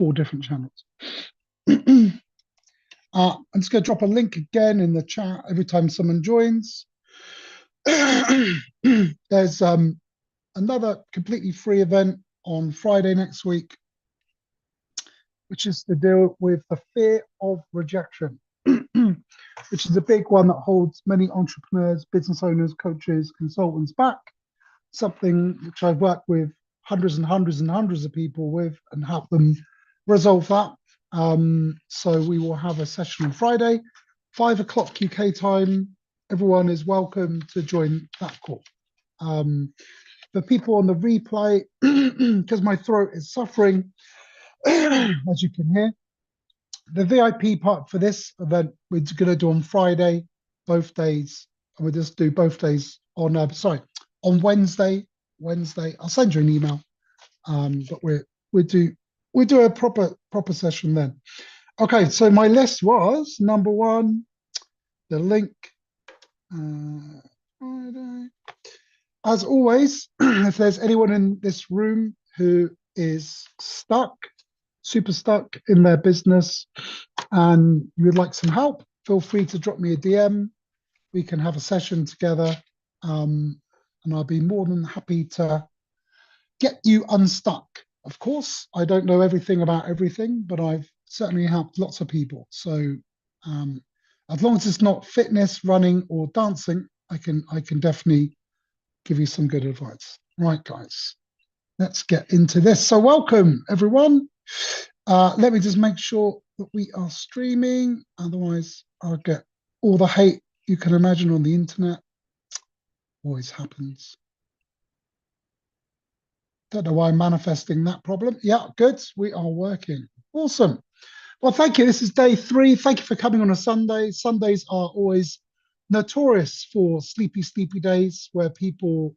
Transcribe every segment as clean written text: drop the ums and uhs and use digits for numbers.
4 different channels. I'm just going to drop a link again in the chat every time someone joins. There's another completely free event on Friday next week, which is to deal with the fear of rejection, which is a big one that holds many entrepreneurs, business owners, coaches, consultants back. Something which I've worked with hundreds and hundreds and hundreds of people with and help them resolve that. So we will have a session on Friday, 5 o'clock UK time. Everyone is welcome to join that call. For people on the replay, because my throat is suffering, as you can hear, the VIP part for this event we're going to do on Friday, both days. And we'll just do both days on, on Wednesday. I'll send you an email, but we do a proper session then. Okay, so my list was number 1, the link. Friday. As always, if there's anyone in this room who is stuck, super stuck in their business, and you would like some help, feel free to drop me a DM. We can have a session together, and I'll be more than happy to get you unstuck. Of course, I don't know everything about everything, but I've certainly helped lots of people. So as long as it's not fitness, running, or dancing, I can definitely give you some good advice. Right, guys, let's get into this. So welcome, everyone. Let me just make sure that we are streaming. Otherwise, I'll get all the hate you can imagine on the internet. Always happens. Don't know why I'm manifesting that problem. Yeah, good. We are working. Awesome. Well, thank you. This is day 3. Thank you for coming on a Sunday. Sundays are always notorious for sleepy days where people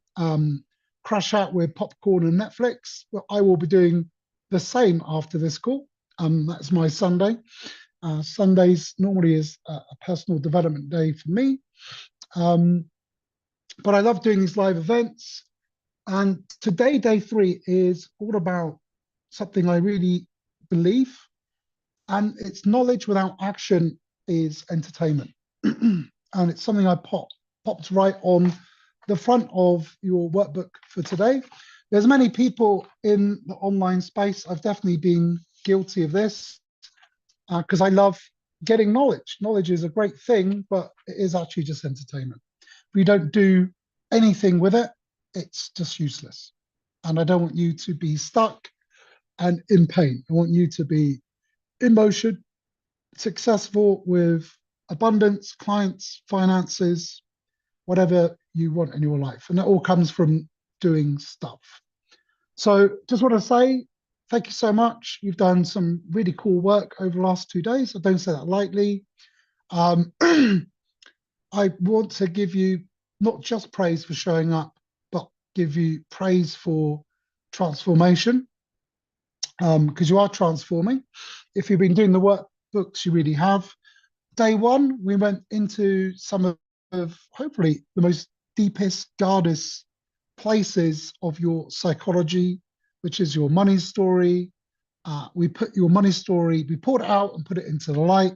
crash out with popcorn and Netflix. Well, I will be doing the same after this call. That's my Sunday. Sundays normally is a personal development day for me. But I love doing these live events. And today, day 3, is all about something I really believe. And it's knowledge without action is entertainment. And it's something I popped right on the front of your workbook for today. There's many people in the online space. I've definitely been guilty of this because I love getting knowledge. Knowledge is a great thing, but it is actually just entertainment. If you don't do anything with it, it's just useless. And I don't want you to be stuck and in pain. I want you to be in motion, successful with abundance, clients, finances, whatever you want in your life. And that all comes from doing stuff. So just want to say thank you so much. You've done some really cool work over the last 2 days. I don't say that lightly. I want to give you not just praise for showing up, but give you praise for transformation, because you are transforming. If you've been doing the workbooks, you really have. Day 1, we went into some of hopefully the most deepest, darkest places of your psychology, which is your money story. We put your money story, we poured it out and put it into the light.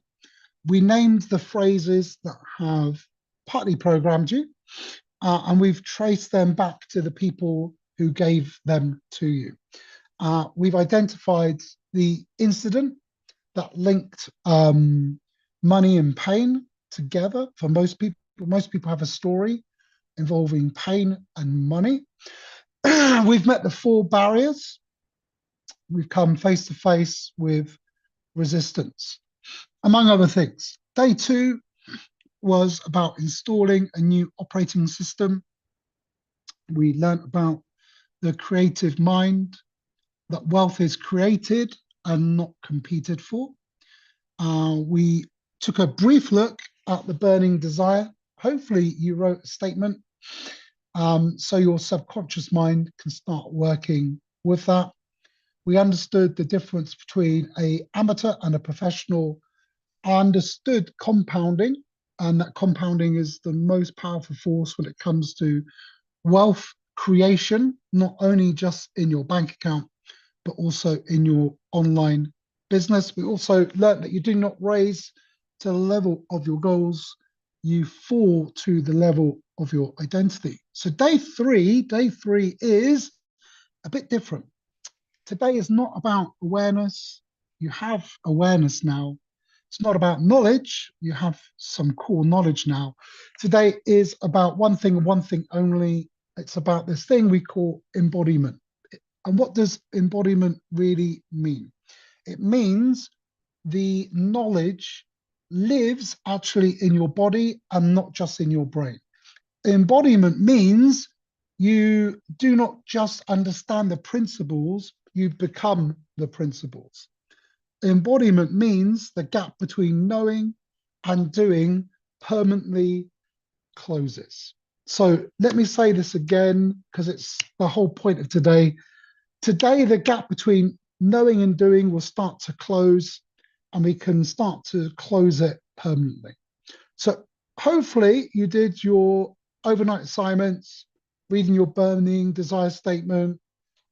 We named the phrases that have partly programmed you, and we've traced them back to the people who gave them to you. We've identified the incident that linked money and pain together. For most people have a story involving pain and money. We've met the 4 barriers. We've come face to face with resistance, among other things. Day 2 was about installing a new operating system. We learned about the creative mind, that wealth is created and not competed for. We took a brief look at the burning desire. Hopefully you wrote a statement so your subconscious mind can start working with that. We understood the difference between an amateur and a professional. I understood compounding, and that compounding is the most powerful force when it comes to wealth creation, not only just in your bank account, but also in your online business. We also learned that you do not raise to the level of your goals, you fall to the level of your identity. So day three is a bit different. Today is not about awareness. You have awareness now. It's not about knowledge. You have some core knowledge now. Today is about one thing and one thing only. It's about this thing we call embodiment. And what does embodiment really mean? It means the knowledge lives actually in your body and not just in your brain. Embodiment means you do not just understand the principles, you become the principles. Embodiment means the gap between knowing and doing permanently closes. So let me say this again, because it's the whole point of today. Today, the gap between knowing and doing will start to close, and we can start to close it permanently. So hopefully you did your overnight assignments, reading your burning desire statement,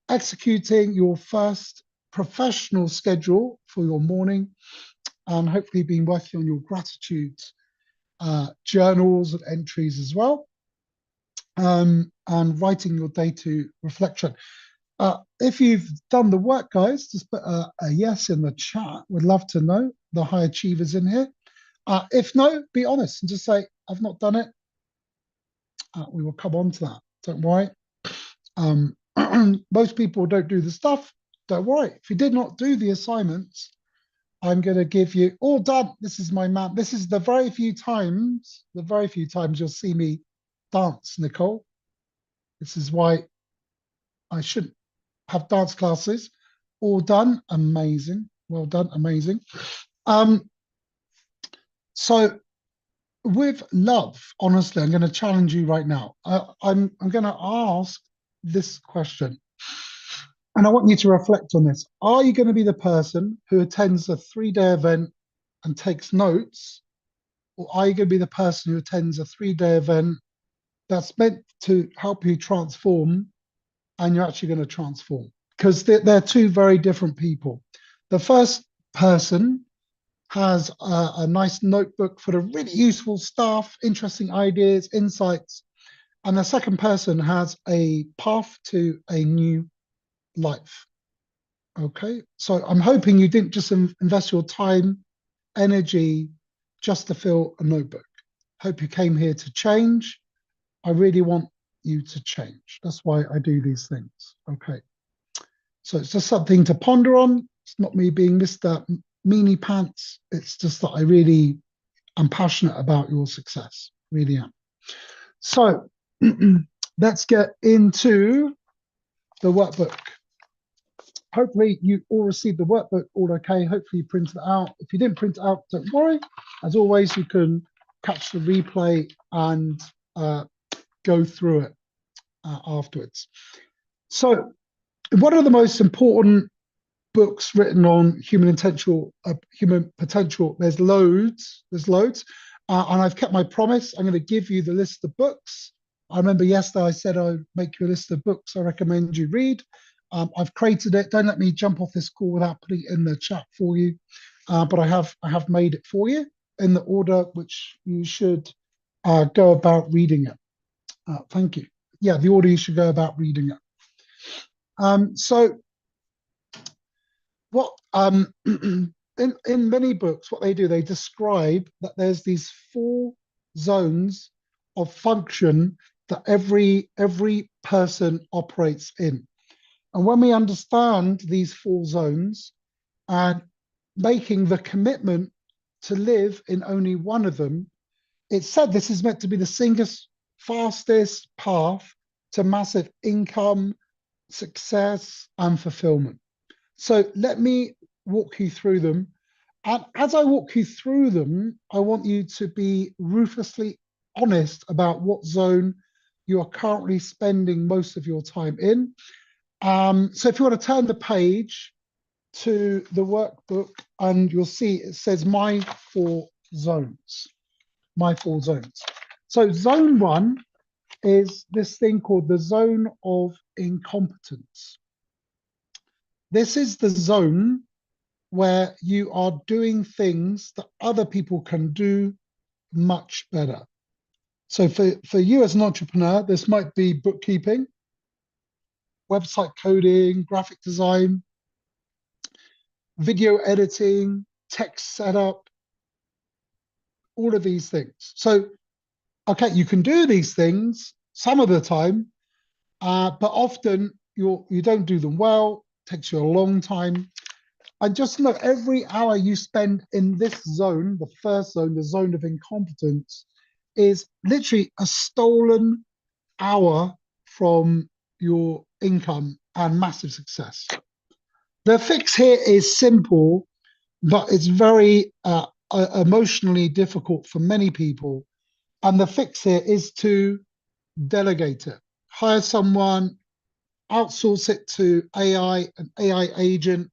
executing your first professional schedule for your morning, and hopefully been working on your gratitude journals and entries as well, and writing your day to reflection. If you've done the work, guys, just put a yes in the chat. Would love to know the high achievers in here. If no, be honest and just say, I've not done it. We will come on to that. Don't worry. Most people don't do the stuff. Don't worry. If you did not do the assignments, I'm going to give you all done. This is my man. This is the very few times you'll see me dance, Nicole. This is why I shouldn't have dance classes. All done. Amazing. Well done. Amazing. So with love, honestly, I'm going to challenge you right now. I'm going to ask this question, and I want you to reflect on this. Are you going to be the person who attends a 3-day event and takes notes, or are you going to be the person who attends a 3-day event that's meant to help you transform, and you're actually going to transform? Because they're two very different people. The first person has a nice notebook full of really useful stuff, interesting ideas, insights. And the second person has a path to a new life. Okay, so I'm hoping you didn't just invest your time, energy, just to fill a notebook. Hope you came here to change. I really want you to change. That's why I do these things. Okay, so it's just something to ponder on. It's not me being Mr. Meanie Pants. It's just that I really am passionate about your success. Really am. So let's get into the workbook. Hopefully you all received the workbook all okay. Hopefully you printed it out. If you didn't print it out, don't worry. As always, you can catch the replay and go through it afterwards. So what are the most important books written on human potential? There's loads. And I've kept my promise. I'm going to give you the list of books. I remember yesterday I said I'd make you a list of books I recommend you read. I've created it. Don't let me jump off this call without putting it in the chat for you. But I have made it for you in the order which you should go about reading it. Thank you. Yeah, the order you should go about reading it. So what in many books, what they do, they describe that there's these 4 zones of function that every person operates in. And when we understand these 4 zones and making the commitment to live in only one of them, it's said this is meant to be the single fastest path to massive income, success, and fulfillment. So let me walk you through them. And as I walk you through them, I want you to be ruthlessly honest about what zone you are currently spending most of your time in. So if you want to turn the page to the workbook, and you'll see it says my 4 zones. My 4 zones. So zone 1 is this thing called the zone of incompetence. This is the zone where you are doing things that other people can do much better. So for you as an entrepreneur, this might be bookkeeping, website coding, graphic design, video editing, text setup, all of these things. So, okay, you can do these things some of the time, but often you don't do them well, takes you a long time. And just know every hour you spend in this zone, the first zone, the zone of incompetence, is literally a stolen hour from your income and massive success. The fix here is simple, but it's very emotionally difficult for many people. And the fix here is to delegate it. Hire someone, outsource it to AI, an AI agent,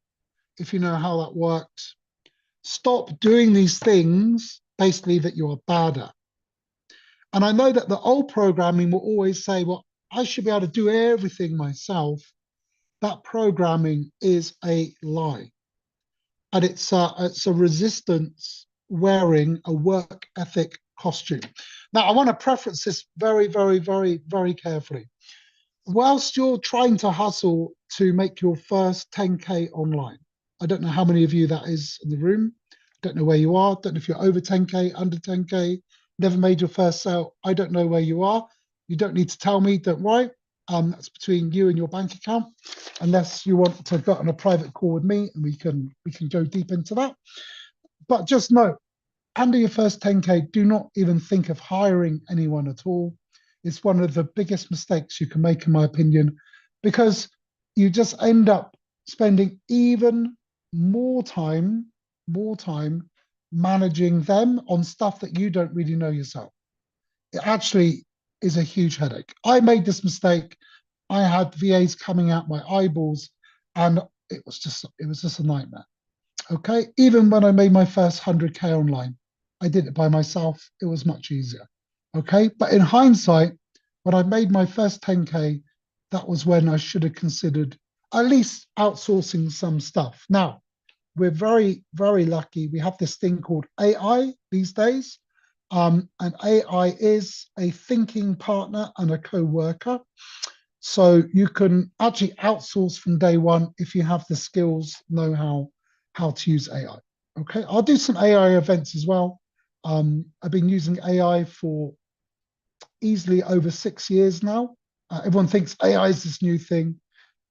if you know how that works. Stop doing these things basically that you are bad at. And I know that the old programming will always say, well, I should be able to do everything myself. That programming is a lie. And it's a resistance wearing a work ethic costume. Now, I want to preference this very, very, very, very carefully. Whilst you're trying to hustle to make your first 10K online, I don't know how many of you that is in the room. Don't know where you are. Don't know if you're over 10K, under 10K, never made your first sale. I don't know where you are. You don't need to tell me, don't worry. That's between you and your bank account, unless you want to get on a private call with me and we can go deep into that. But just know, under your first 10K, do not even think of hiring anyone at all. It's one of the biggest mistakes you can make, in my opinion, because you just end up spending even more time managing them on stuff that you don't really know yourself. It actually is a huge headache. I made this mistake. I had VAs coming out my eyeballs, and it was just a nightmare. Okay, even when I made my first 100K online, I did it by myself. It was much easier. Okay, but in hindsight, when I made my first 10K, that was when I should have considered at least outsourcing some stuff. Now, we're very, very lucky. We have this thing called AI these days. And AI is a thinking partner and a co-worker. So you can actually outsource from day one if you have the skills, know how to use AI. Okay, I'll do some AI events as well. I've been using AI for easily over 6 years now. Everyone thinks AI is this new thing,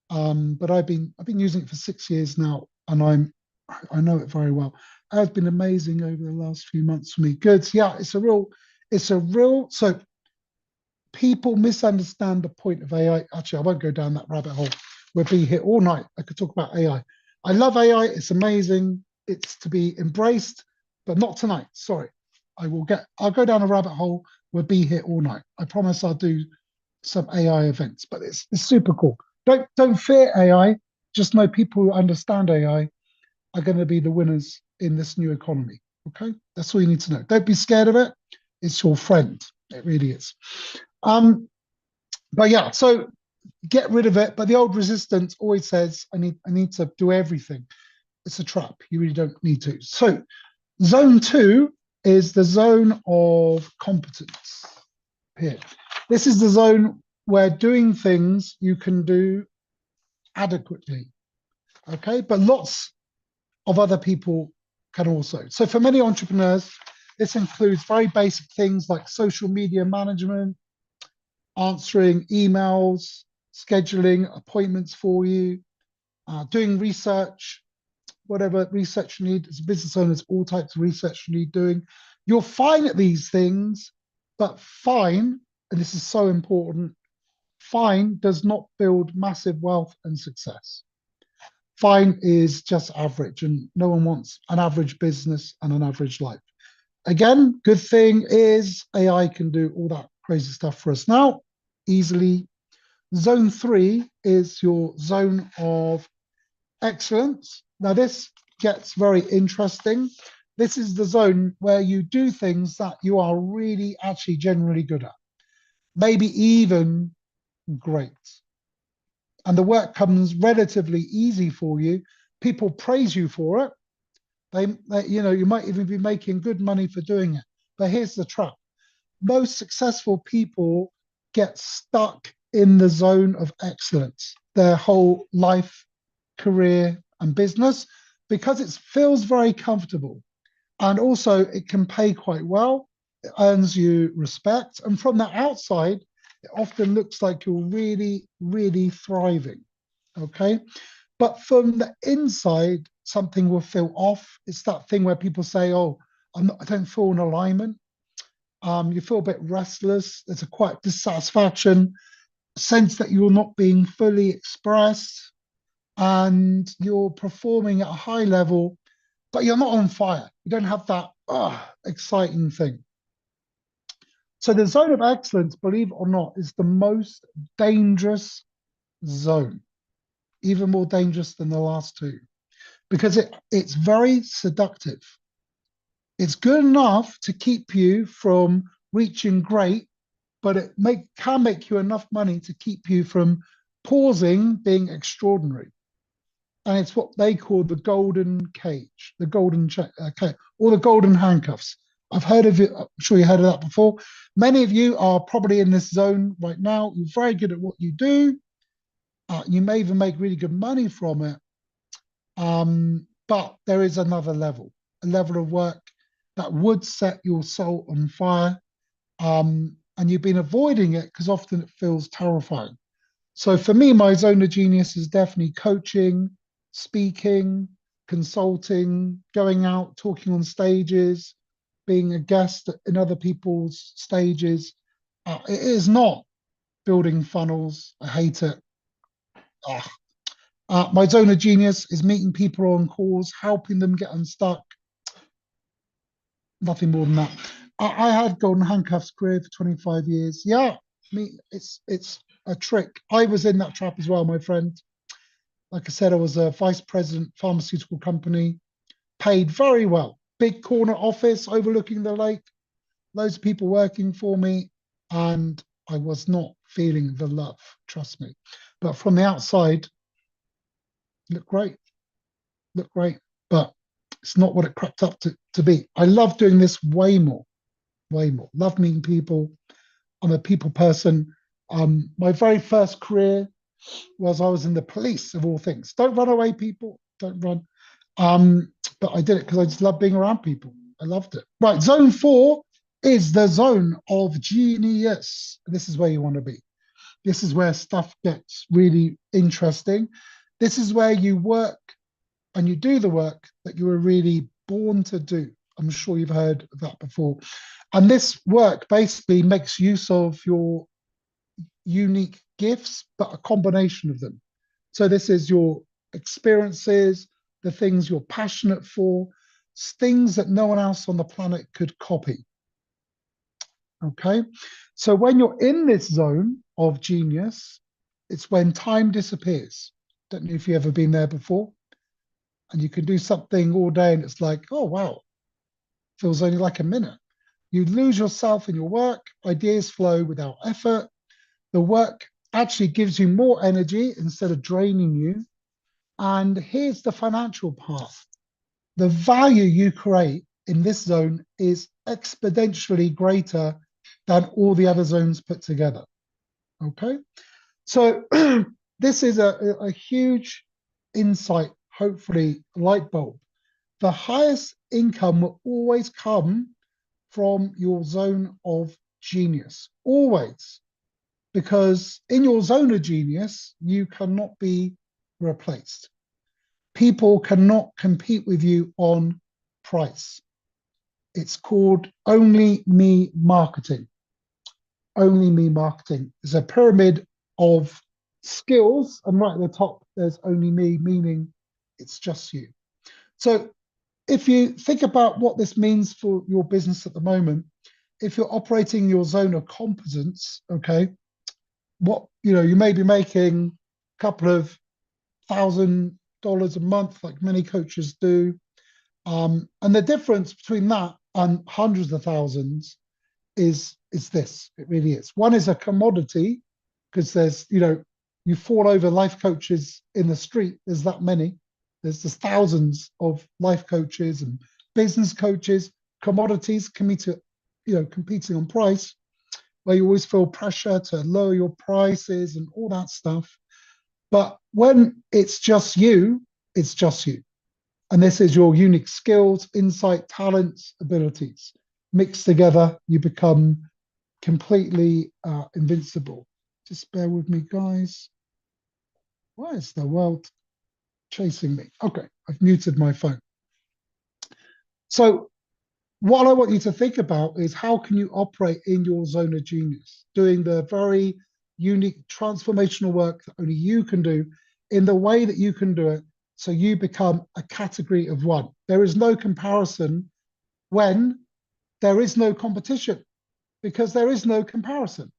but I've been using it for 6 years now, and I know it very well. It has been amazing over the last few months for me. Good, yeah, it's a real. So people misunderstand the point of AI. Actually, I won't go down that rabbit hole. We'll be here all night. I could talk about AI. I love AI. It's amazing. It's to be embraced, but not tonight. Sorry. I'll go down a rabbit hole. We'll be here all night. I promise I'll do some AI events, but it's super cool. Don't fear AI. Just know people who understand AI are going to be the winners in this new economy. Okay, that's all you need to know. Don't be scared of it. It's your friend. It really is. But yeah, so get rid of it. But the old resistance always says, I need to do everything. It's a trap. You really don't need to. So zone 2 is the zone of competence here. This is the zone where doing things you can do adequately. Okay, but lots of other people can also. So for many entrepreneurs, this includes very basic things like social media management, answering emails, scheduling appointments for you, doing research, whatever research you need. As a business owner, there's all types of research you need doing. You're fine at these things, but fine, and this is so important, fine does not build massive wealth and success. Fine is just average, and no one wants an average business and an average life. Again, good thing is AI can do all that crazy stuff for us now, easily. Zone 3 is your zone of excellence. Now, this gets very interesting. This is the zone where you do things that you are really actually generally good at, maybe even great. And the work comes relatively easy for you People praise you for it. You might even be making good money for doing it. But here's the trap. Most successful people get stuck in the zone of excellence their whole life, career, and business because it feels very comfortable. And also, it can pay quite well. It earns you respect. And from the outside, it often looks like you're really, really thriving. Okay. But from the inside, something will feel off. It's that thing where people say, oh, I don't feel in alignment. You feel a bit restless. There's a quiet dissatisfaction, sense that you're not being fully expressed, and you're performing at a high level, but you're not on fire. You don't have that exciting thing. So the zone of excellence, believe it or not, is the most dangerous zone, even more dangerous than the last two, because it's very seductive. It's good enough to keep you from reaching great, but it can make you enough money to keep you from pausing being extraordinary. And it's what they call the golden cage, the golden cage, or the golden handcuffs. I've heard of it. I'm sure you heard of that before. Many of you are probably in this zone right now. You're very good at what you do. You may even make really good money from it. But there is another level, a level of work that would set your soul on fire. And you've been avoiding it because often it feels terrifying. So for me, my zone of genius is definitely coaching, speaking, consulting, going out, talking on stages, being a guest in other people's stages. It is not building funnels. I hate it. My zone of genius is meeting people on calls, helping them get unstuck. Nothing more than that. I had golden handcuffs career for 25 years. Yeah, it's a trick. I was in that trap as well, my friend. Like I said, I was a vice president, pharmaceutical company, paid very well. Big corner office overlooking the lake, loads of people working for me, and I was not feeling the love, trust me. But from the outside, looked great, but it's not what it cracked up to be. I love doing this way more, way more. Love meeting people. I'm a people person. My very first career was I was in the police, of all things. Don't run away, people. Don't run. But I did it because I just love being around people. I loved it. Right, zone 4 is the zone of genius. This is where you want to be. This is where stuff gets really interesting. This is where you work and you do the work that you were really born to do. I'm sure you've heard of that before. And this work basically makes use of your unique gifts, but a combination of them. So this is your experiences, the things you're passionate for, things that no one else on the planet could copy. Okay. So when you're in this zone of genius, it's when time disappears. Don't know if you've ever been there before. And you can do something all day and it's like, oh, wow, feels only like a minute. You lose yourself in your work, ideas flow without effort. The work actually gives you more energy instead of draining you. And here's the financial part. The value you create in this zone is exponentially greater than all the other zones put together. Okay. So this is a huge insight, hopefully light bulb. The highest income will always come from your zone of genius, always. Because in your zone of genius, you cannot be replaced. People cannot compete with you on price. It's called only me marketing. Only me marketing is a pyramid of skills, and right at the top, there's only me, meaning it's just you. So if you think about what this means for your business at the moment, if you're operating your zone of competence, okay, you may be making a couple of $1,000 a month, like many coaches do. And the difference between that and hundreds of thousands is this. It really is. One is a commodity because there's, you fall over life coaches in the street. There's that many. There's just thousands of life coaches and business coaches, commodities competing on price, where you always feel pressure to lower your prices and all that stuff. But when it's just you, it's just you. And this is your unique skills, insight, talents, abilities. Mixed together, you become completely invincible. Just bear with me, guys. Why is the world chasing me? Okay, I've muted my phone. So what I want you to think about is how can you operate in your zone of genius, doing the very unique transformational work that only you can do in the way that you can do it, so you become a category of one. There is no comparison when there is no competition, because there is no comparison.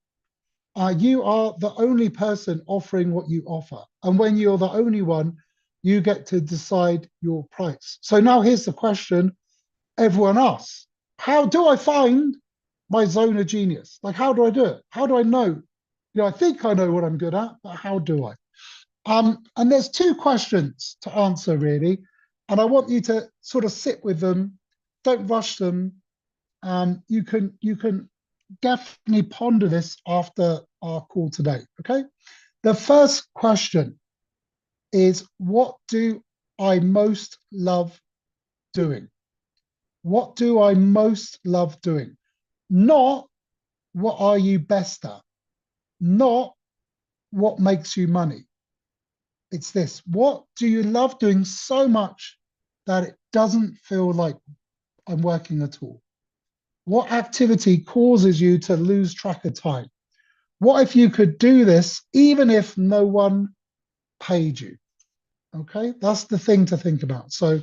You are the only person offering what you offer. And when you're the only one, you get to decide your price. So now here's the question everyone asks. How do I find my zone of genius? Like, how do I do it? How do I know? I think I know what I'm good at, but how do I? And there's two questions to answer, really. And I want you to sort of sit with them. Don't rush them. You can definitely ponder this after our call today, okay? The first question is, what do I most love doing? What do I most love doing? Not what are you best at? Not what makes you money. It's this. What do you love doing so much that it doesn't feel like I'm working at all? What activity causes you to lose track of time? What if you could do this even if no one paid you? Okay, that's the thing to think about. So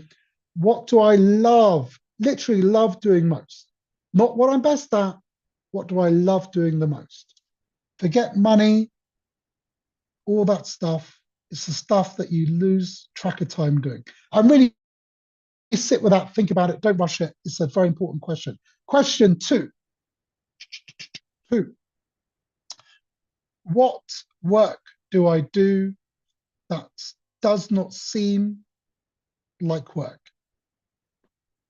what do I love, literally love doing most? Not what I'm best at, what do I love doing the most? Forget money, all that stuff. It's the stuff that you lose track of time doing. I'm really sit with that, think about it, don't rush it. It's a very important question. Question two. What work do I do that does not seem like work?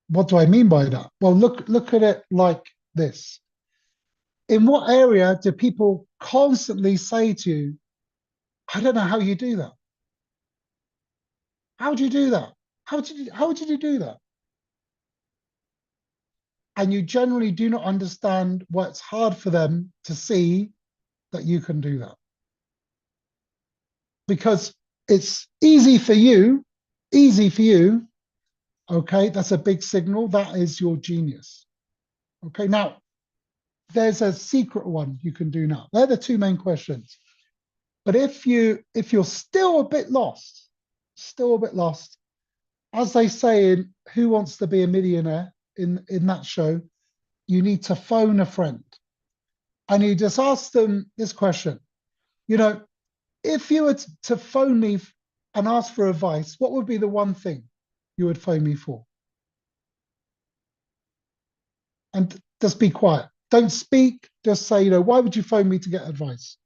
What do I mean by that? Well, look at it like this. In what area do people constantly say to you, I don't know how you do that? How do you do that? How did you do that? And you generally do not understand why it's hard for them to see that you can do that. Because it's easy for you, okay? That's a big signal. That is your genius. Okay, now there's a secret one you can do now. They're the two main questions. But if you're still a bit lost, as they say in Who Wants to Be a Millionaire in that show, you need to phone a friend. And you just ask them this question. If you were to phone me and ask for advice, what would be the one thing you would phone me for? And just be quiet. Don't speak. Just say, why would you phone me to get advice?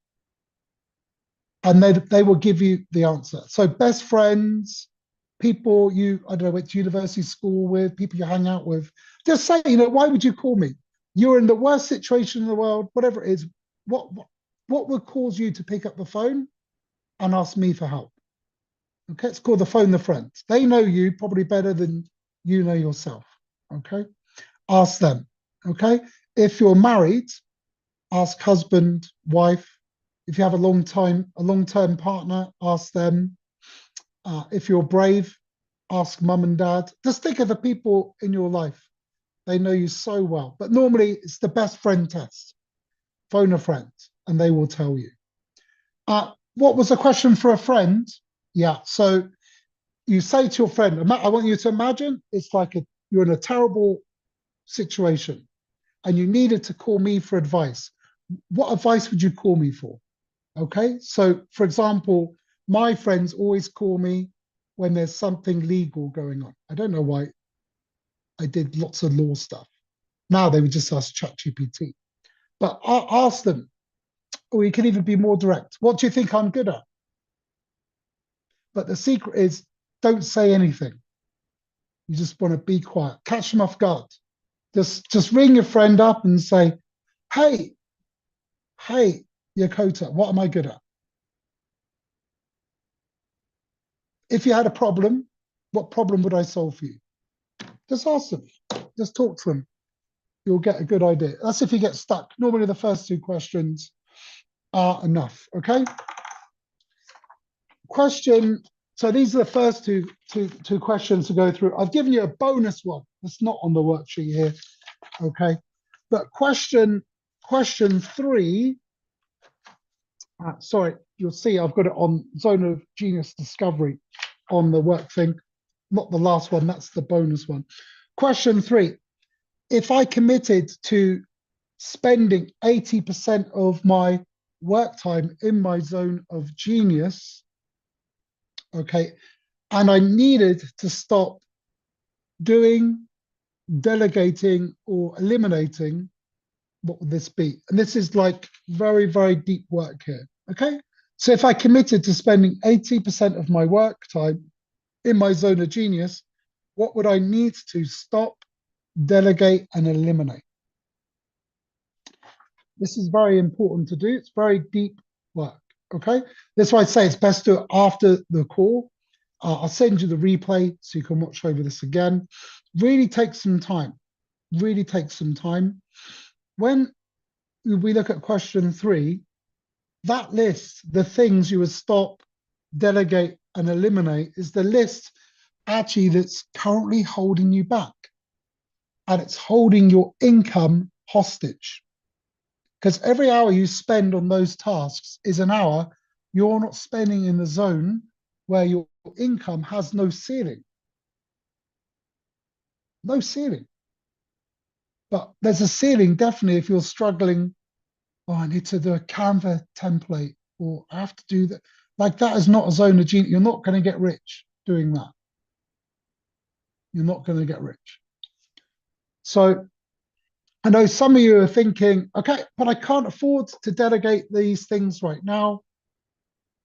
And they will give you the answer. So best friends, people I don't know, went to university school with, people you hang out with, just say, why would you call me? You're in the worst situation in the world, whatever it is. What would cause you to pick up the phone and ask me for help? Okay, it's called the phone the friends. They know you probably better than you know yourself. Okay, ask them. Okay, if you're married, ask husband, wife. If you have a long-term partner, ask them. If you're brave, ask mum and dad. Just think of the people in your life. They know you so well. But normally it's the best friend test. Phone a friend and they will tell you. What was the question for a friend? Yeah, so you say to your friend, I want you to imagine it's like you're in a terrible situation and you needed to call me for advice. What advice would you call me for? Okay, so for example, my friends always call me when there's something legal going on. I don't know why I did lots of law stuff. Now they would just ask ChatGPT. But I'll ask them, or you can even be more direct. What do you think I'm good at? But the secret is don't say anything. You just want to be quiet. Catch them off guard. Just ring your friend up and say, hey, Yokota, what am I good at? If you had a problem, what problem would I solve for you? Just ask them. Just talk to them. You'll get a good idea. That's if you get stuck. Normally the first two questions are enough, okay? So these are the first two questions to go through. I've given you a bonus one. It's not on the worksheet here, okay? But question three, sorry, you'll see I've got it on Zone of Genius Discovery on the work thing. Not the last one, that's the bonus one. Question three, if I committed to spending 80% of my work time in my zone of genius, okay, and I needed to stop doing, delegating, or eliminating, what would this be? And this is like very, very deep work here, okay? So if I committed to spending 80% of my work time in my zone of genius, what would I need to stop, delegate, and eliminate? This is very important to do. It's very deep work, okay? That's why I say it's best to do it after the call. I'll send you the replay so you can watch over this again. Really take some time. Really take some time. When we look at question three, that list, the things you would stop, delegate, and eliminate, is the list actually that's currently holding you back. And it's holding your income hostage. Because every hour you spend on those tasks is an hour you're not spending in the zone where your income has no ceiling. No ceiling. But there's a ceiling definitely if you're struggling, oh, I need to do a Canva template, or I have to do that. Like, that is not a zone of genius. You're not going to get rich doing that. You're not going to get rich. So I know some of you are thinking, okay, but I can't afford to delegate these things right now.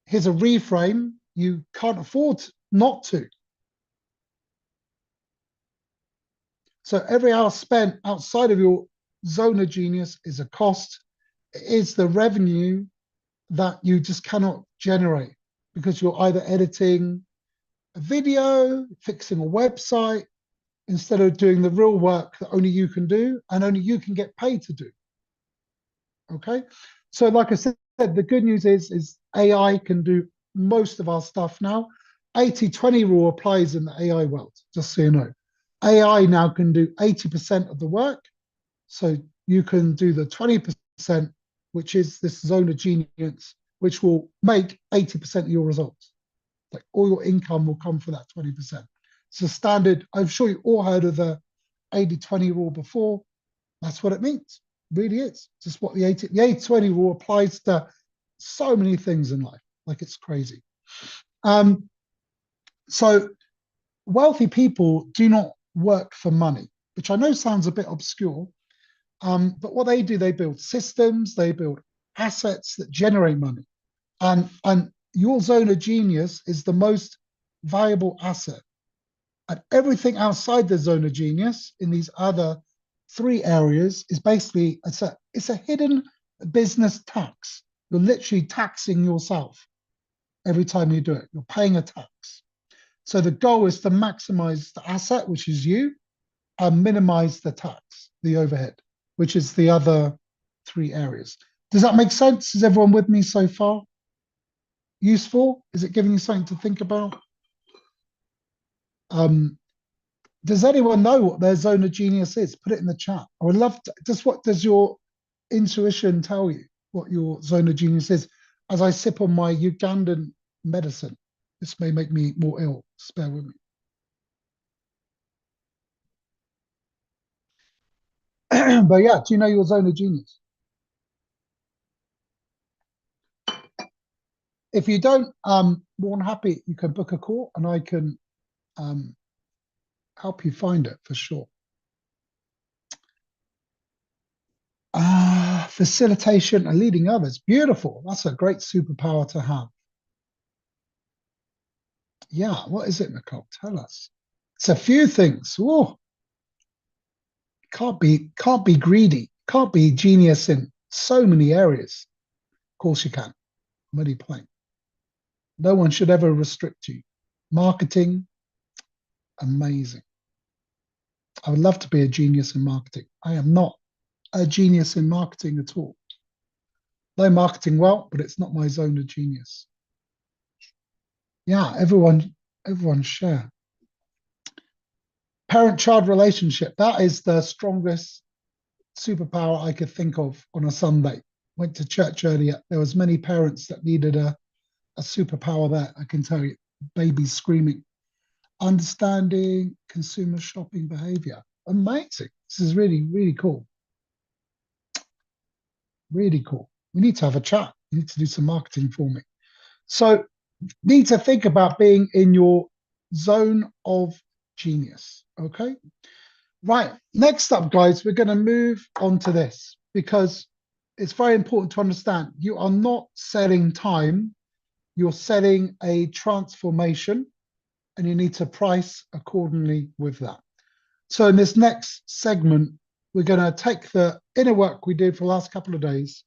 Here's a reframe. You can't afford not to. So every hour spent outside of your zone of genius is a cost. It is the revenue that you just cannot generate because you're either editing a video, fixing a website, instead of doing the real work that only you can do and only you can get paid to do. Okay? So like I said, the good news is AI can do most of our stuff now. 80-20 rule applies in the AI world, just so you know. AI now can do 80% of the work. So you can do the 20%, which is this zone of genius, which will make 80% of your results. Like, all your income will come from that 20%. It's a standard. I'm sure you all heard of the 80-20 rule before. That's what it means. It really is. Just what the 80-20 rule applies to so many things in life. Like, it's crazy. So wealthy people do not work for money, which I know sounds a bit obscure. But what they do, they build systems, they build assets that generate money. And your zone of genius is the most valuable asset. And everything outside the zone of genius in these other three areas is basically, it's a hidden business tax. You're literally taxing yourself every time you do it. You're paying a tax. So the goal is to maximize the asset, which is you, and minimize the tax, the overhead, which is the other three areas. Does that make sense? Is everyone with me so far? Useful? Is it giving you something to think about? Does anyone know what their zone of genius is? Put it in the chat. I would love to. Just what does your intuition tell you what your zone of genius is? As I sip on my Ugandan medicine, this may make me more ill. Just bear with me. But yeah, do you know your zone of genius? If you don't, more than happy, you can book a call and I can help you find it for sure. Facilitation and leading others. Beautiful. That's a great superpower to have. Yeah, what is it, Nicole? Tell us. It's a few things. Oh, can't be greedy. Can't be genius in so many areas. Of course you can. Many plain. No one should ever restrict you. Marketing, amazing. I would love to be a genius in marketing. I am not a genius in marketing at all. Know marketing well, but it's not my zone of genius. Yeah, everyone share. Parent-child relationship. That is the strongest superpower I could think of on a Sunday. Went to church earlier. There was many parents that needed a superpower there. I can tell you, babies screaming. Understanding consumer shopping behavior. Amazing. This is really, really cool. Really cool. We need to have a chat. You need to do some marketing for me. So, need to think about being in your zone of genius. Okay. Right. Next up, guys, we're going to move on to this because it's very important to understand you are not selling time, you're selling a transformation, and you need to price accordingly with that. So, in this next segment, we're going to take the inner work we did for the last couple of days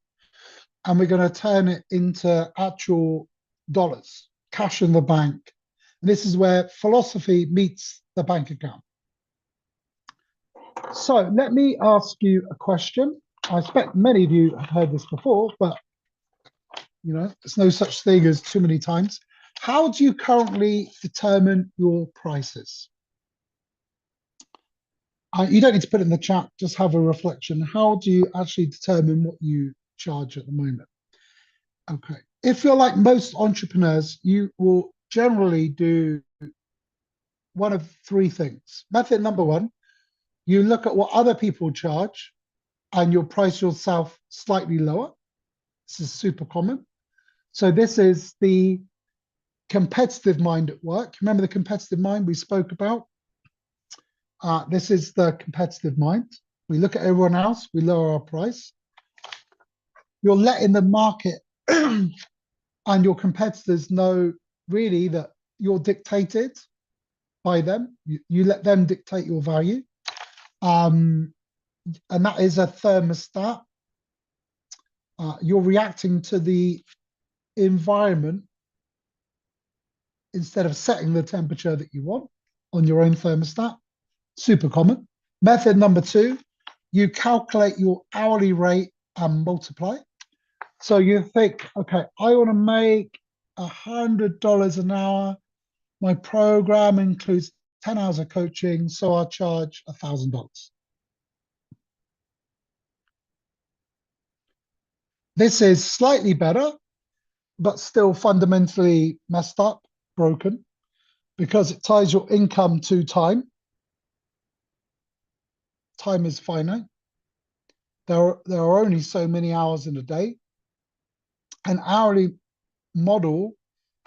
and we're going to turn it into actual dollars, cash in the bank. And this is where philosophy meets the bank account. So let me ask you a question. I expect many of you have heard this before, but there's no such thing as too many times. How do you currently determine your prices? You don't need to put it in the chat, just have a reflection. How do you actually determine what you charge at the moment? Okay. If you're like most entrepreneurs, you will generally do one of three things. Method number one, you look at what other people charge and you'll price yourself slightly lower. This is super common. So this is the competitive mind at work. Remember the competitive mind we spoke about? This is the competitive mind. We look at everyone else, we lower our price. You're letting the market and your competitors know really that you're dictated by them. You let them dictate your value. And that is a thermostat. You're reacting to the environment instead of setting the temperature that you want on your own thermostat. Super common. Method number two, you calculate your hourly rate and multiply. So you think, okay, I want to make $100 an hour. My program includes 10 hours of coaching, so I'll charge $1,000. This is slightly better, but still fundamentally messed up, broken, because it ties your income to time. Time is finite. There are only so many hours in a day. An hourly model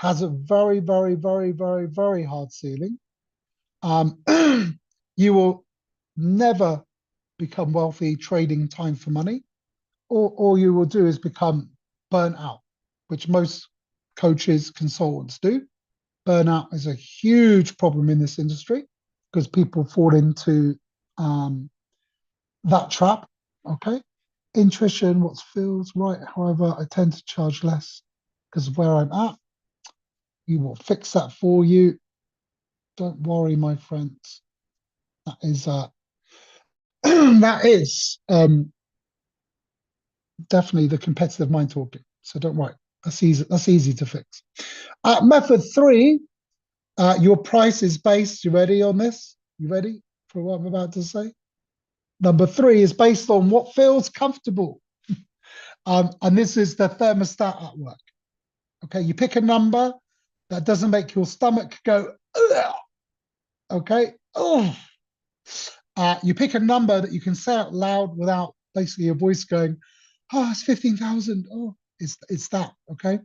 has a very, very, very, very, very hard ceiling. You will never become wealthy trading time for money. All you will do is become burnt out, which most coaches, consultants do. Burnout is a huge problem in this industry because people fall into that trap. Okay. Intuition, what feels right. However, I tend to charge less because of where I'm at. You will fix that for you. Don't worry, my friends. That is that is definitely the competitive mind talking. So don't worry. That's easy. That's easy to fix. Method three, your price is based. You ready on this? You ready for what I'm about to say? Number three is based on what feels comfortable. And this is the thermostat at work. Okay, you pick a number that doesn't make your stomach go, ugh. Okay, oh. You pick a number that you can say out loud without basically your voice going, oh, it's 15,000. Oh, it's that. Okay.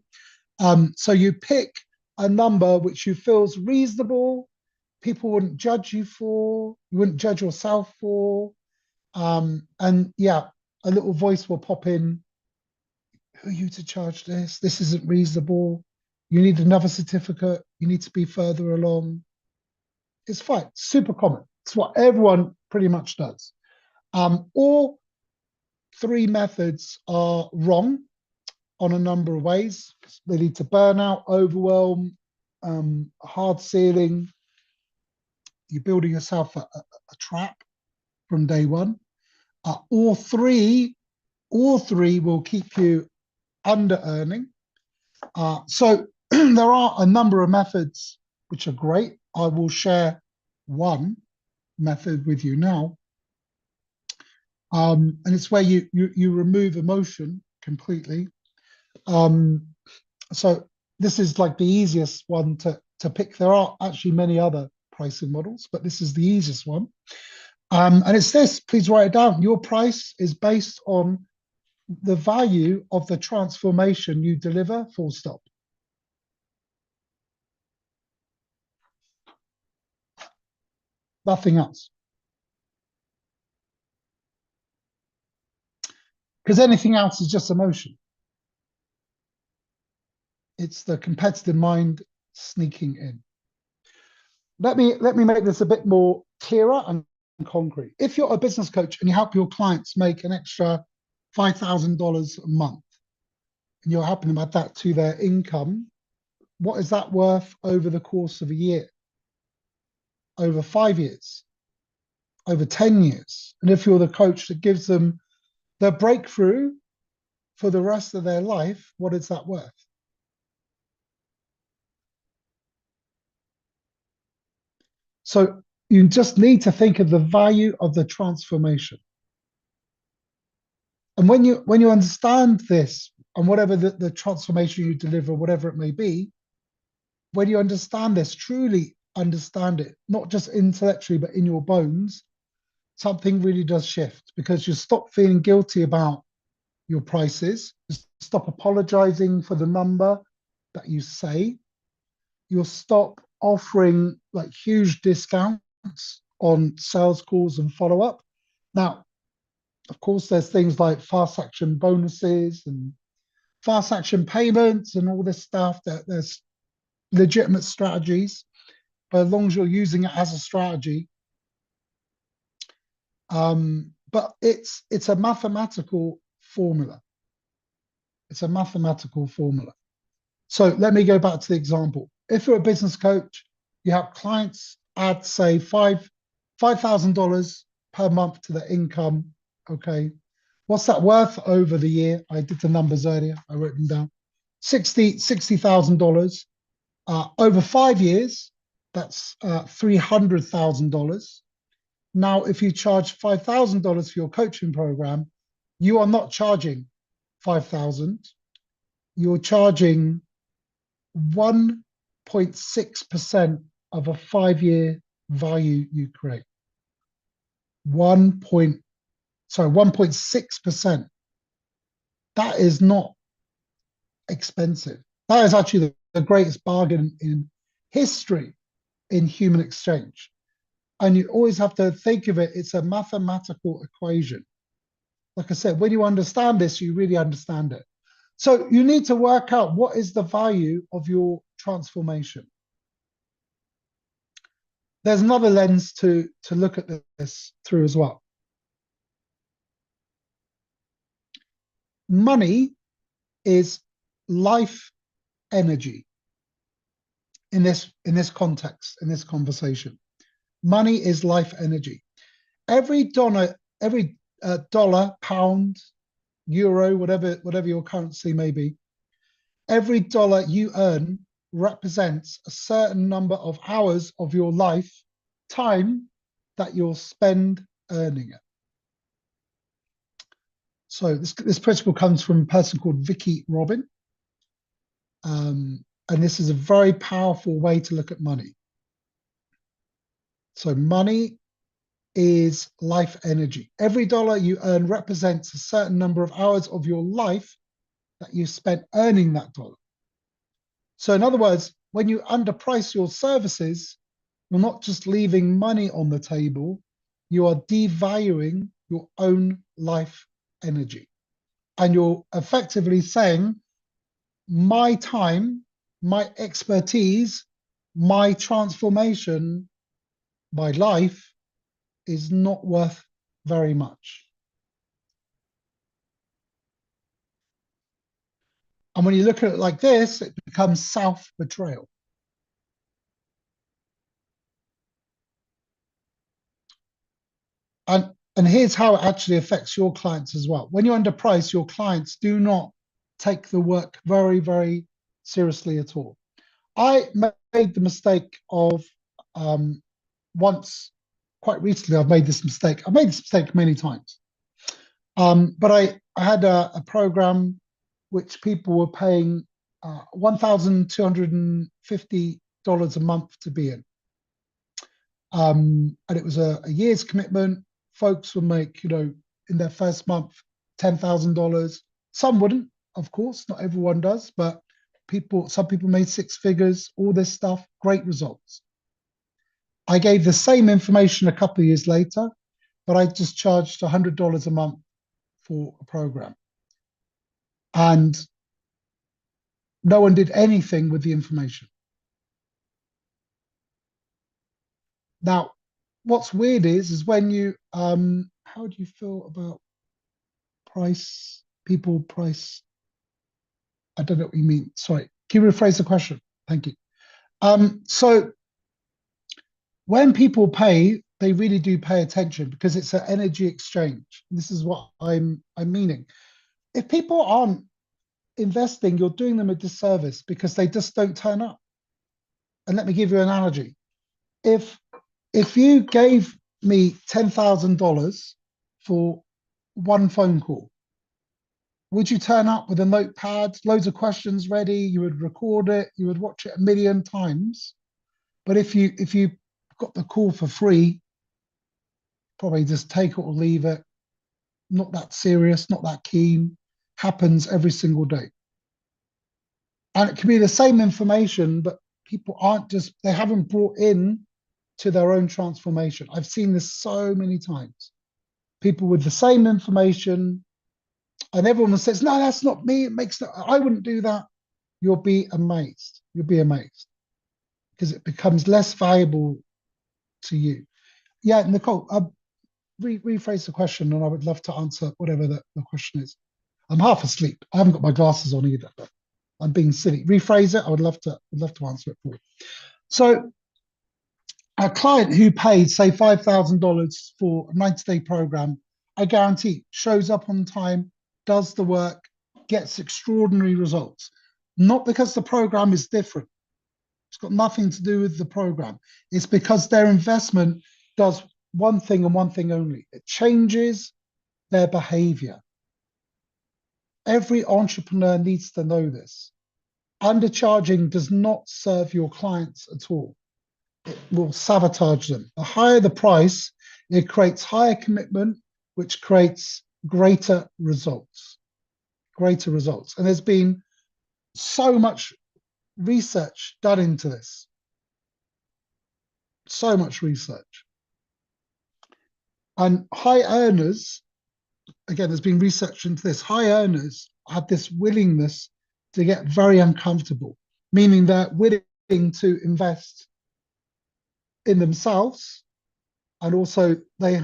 So you pick a number which you feels reasonable, people wouldn't judge you for, you wouldn't judge yourself for. And yeah, a little voice will pop in. Who are you to charge this? This isn't reasonable. You need another certificate. You need to be further along. It's fine. Super common. It's what everyone pretty much does. All three methods are wrong on a number of ways. They lead to burnout, overwhelm, hard ceiling. You're building yourself a trap from day one. All three will keep you under earning. So there are a number of methods which are great. I will share one method with you now. And it's where you remove emotion completely. So this is like the easiest one to pick. There are actually many other pricing models, but this is the easiest one. And it's this, please write it down. Your price is based on the value of the transformation you deliver, full stop. Nothing else. Because anything else is just emotion. It's the competitive mind sneaking in. Let me make this a bit more clearer and concrete. If you're a business coach and you help your clients make an extra $5,000 a month, and you're helping them add that to their income, what is that worth over the course of a year? Over 5 years? Over 10 years? And if you're the coach that gives them the breakthrough for the rest of their life, what is that worth? So you just need to think of the value of the transformation. And when you understand this, and whatever the transformation you deliver, whatever it may be, when you understand this, truly understand it, not just intellectually, but in your bones, something really does shift, because you stop feeling guilty about your prices, you stop apologizing for the number that you say, you'll stop offering like huge discounts on sales calls and follow-up. Now, of course, there's things like fast action bonuses and fast action payments and all this stuff. That there's legitimate strategies, but as long as you're using it as a strategy. But it's a mathematical formula. It's a mathematical formula. So let me go back to the example. If you're a business coach, you have clients add, say, $5,000 per month to their income. Okay, what's that worth over the year? I did the numbers earlier. I wrote them down. $60,000. Over 5 years, that's $300,000. Now, if you charge $5,000 for your coaching program, you are not charging $5,000. You're charging 1.6% of a 5-year value you create. 1.6%. That is not expensive. That is actually the greatest bargain in history in human exchange. And you always have to think of it, it's a mathematical equation. Like I said, when you understand this, you really understand it. So you need to work out what is the value of your transformation. There's another lens to look at this through as well. Money is life energy in this context, in this conversation. Money is life energy. Every dollar, pound, euro, whatever your currency may be, every dollar you earn represents a certain number of hours of your life time that you'll spend earning it. So this principle comes from a person called Vicky Robin. And this is a very powerful way to look at money. So money is life energy. Every dollar you earn represents a certain number of hours of your life that you spent earning that dollar. So in other words, when you underprice your services, you're not just leaving money on the table, you are devaluing your own life energy. And you're effectively saying, my time my expertise, my transformation, my life is not worth very much. And when you look at it like this, it becomes self-betrayal. And here's how it actually affects your clients as well. When you're underpriced, your clients do not take the work very, very seriously at all. I made the mistake of once, quite recently, I've made this mistake. I've made this mistake many times. But I had a program which people were paying $1,250 a month to be in. And it was a year's commitment. Folks would make, in their first month, $10,000. Some wouldn't, of course, not everyone does, but some people made six figures, all this stuff, great results. I gave the same information a couple of years later, but I just charged $100 a month for a program. And no one did anything with the information. Now, what's weird is when you, how do you feel about price, price? I don't know what you mean. Sorry, can you rephrase the question? Thank you. So when people pay, they really do pay attention because it's an energy exchange. This is what I'm meaning. If people aren't investing, you're doing them a disservice because they just don't turn up. And let me give you an analogy. If you gave me $10,000 for one phone call, would you turn up with a notepad, loads of questions ready? You would record it, you would watch it a million times. But if you got the call for free, probably just take it or leave it. Not that serious, not that keen. Happens every single day. And it can be the same information, but people they haven't brought in to their own transformation. I've seen this so many times. People with the same information, and everyone says, no, that's not me. I wouldn't do that. You'll be amazed. You'll be amazed because it becomes less valuable to you. Yeah, Nicole, rephrase the question and I would love to answer whatever the question is. I'm half asleep. I haven't got my glasses on either. I'm being silly. Rephrase it. I would love to answer it for you. So a client who paid, say, $5,000 for a 90-day program, I guarantee shows up on time, does the work, gets extraordinary results. Not because the program is different. It's got nothing to do with the program. It's because their investment does one thing and one thing only. It changes their behavior. Every entrepreneur needs to know this. Undercharging does not serve your clients at all. It will sabotage them. The higher the price, it creates higher commitment, which creates greater results. Greater results. And there's been so much research done into this. So much research. And high earners, again, there's been research into this, high earners have this willingness to get very uncomfortable, meaning they're willing to invest in themselves, and also they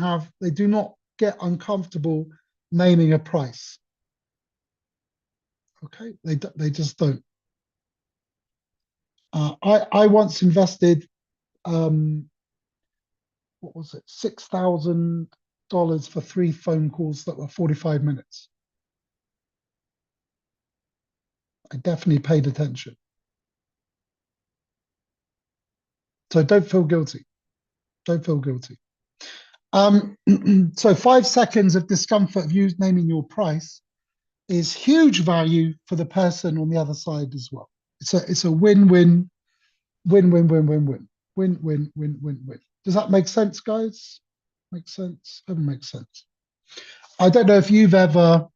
do not get uncomfortable naming a price. Okay, they just don't. I once invested, what was it, $6,000 for 3 phone calls that were 45 minutes. I definitely paid attention. So don't feel guilty. Don't feel guilty. So 5 seconds of discomfort of you naming your price is huge value for the person on the other side as well. It's a win-win, win-win-win-win-win, win-win-win-win-win. Does that make sense, guys? Make sense? Doesn't make sense. I don't know if you've ever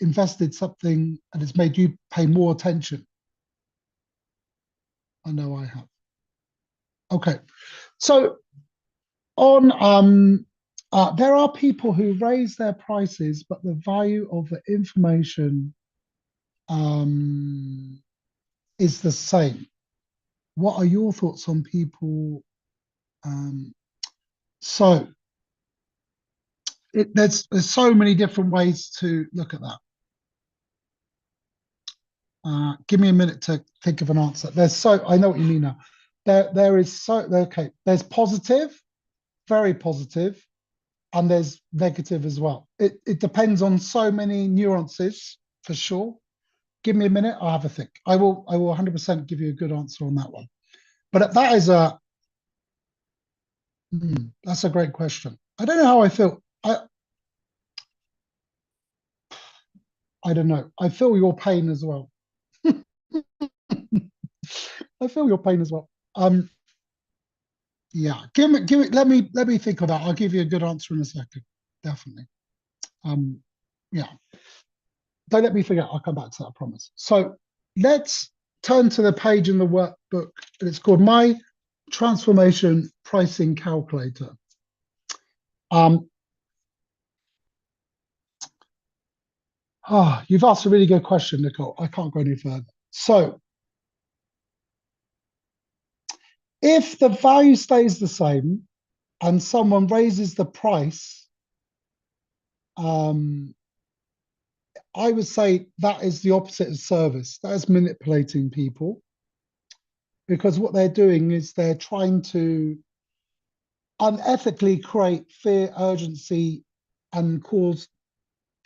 invested something and it's made you pay more attention. I know I have. Okay, so on there are people who raise their prices, but the value of the information is the same. What are your thoughts on people? So there's so many different ways to look at that. Give me a minute to think of an answer. I know what you mean now. There is okay. There's positive, very positive, and there's negative as well. It depends on so many nuances for sure. Give me a minute. I'll have a think. I will 100% give you a good answer on that one. But that's a great question. I don't know how I feel. I don't know. I feel your pain as well. I feel your pain as well. Yeah. Give it. Let me think of that. I'll give you a good answer in a second. Definitely. Yeah. Don't let me forget. I'll come back to that, I promise. So let's turn to the page in the workbook. It's called My Transformation Pricing Calculator. You've asked a really good question, Nicole. I can't go any further. So if the value stays the same and someone raises the price, I would say that is the opposite of service. That is manipulating people, because what they're doing is they're trying to unethically create fear, urgency, and cause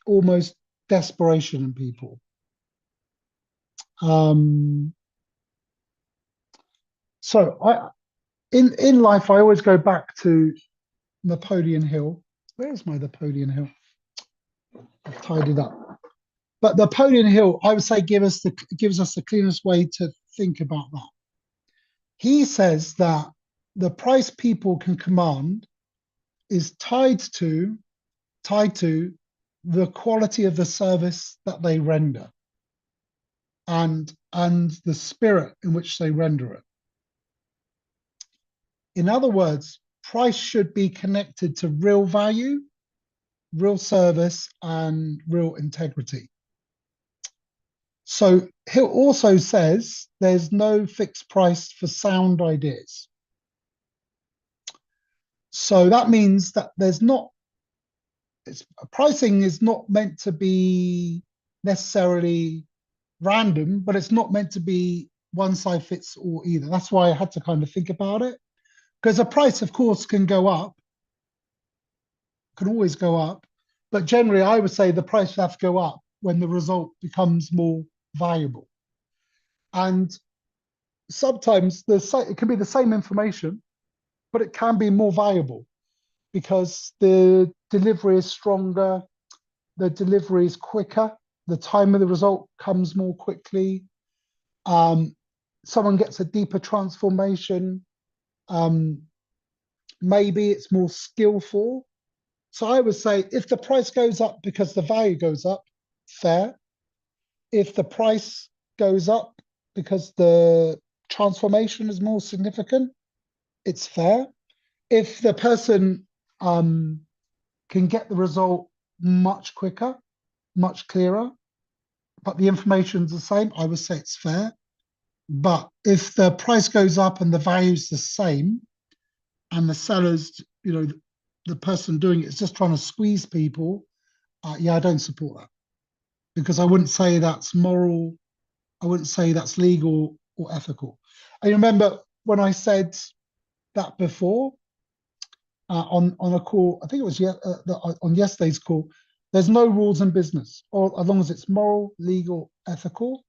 almost desperation in people. So in life, I always go back to Napoleon Hill. Where's my Napoleon Hill? I've tidied up. But Napoleon Hill, I would say, gives us the cleanest way to think about that. He says that the price people can command is tied to the quality of the service that they render and the spirit in which they render it. In other words, price should be connected to real value, real service, and real integrity. So Hill also says there's no fixed price for sound ideas. So that means that pricing is not meant to be necessarily random, but it's not meant to be one size fits all either. That's why I had to kind of think about it, because a price, of course, can always go up, but generally I would say the price would have to go up when the result becomes more valuable. And sometimes it can be the same information, but it can be more valuable because the delivery is stronger, the delivery is quicker, the time of the result comes more quickly. Someone gets a deeper transformation. Maybe it's more skillful. So I would say if the price goes up because the value goes up, fair. If the price goes up because the transformation is more significant, it's fair. If the person can get the result much quicker, much clearer, but the information's the same, I would say it's fair. But if the price goes up and the value's the same, and the seller's, the person doing it is just trying to squeeze people, yeah, I don't support that. Because I wouldn't say that's moral, I wouldn't say that's legal or ethical. I remember when I said that before on a call, I think it was on yesterday's call, there's no rules in business, or as long as it's moral, legal, ethical,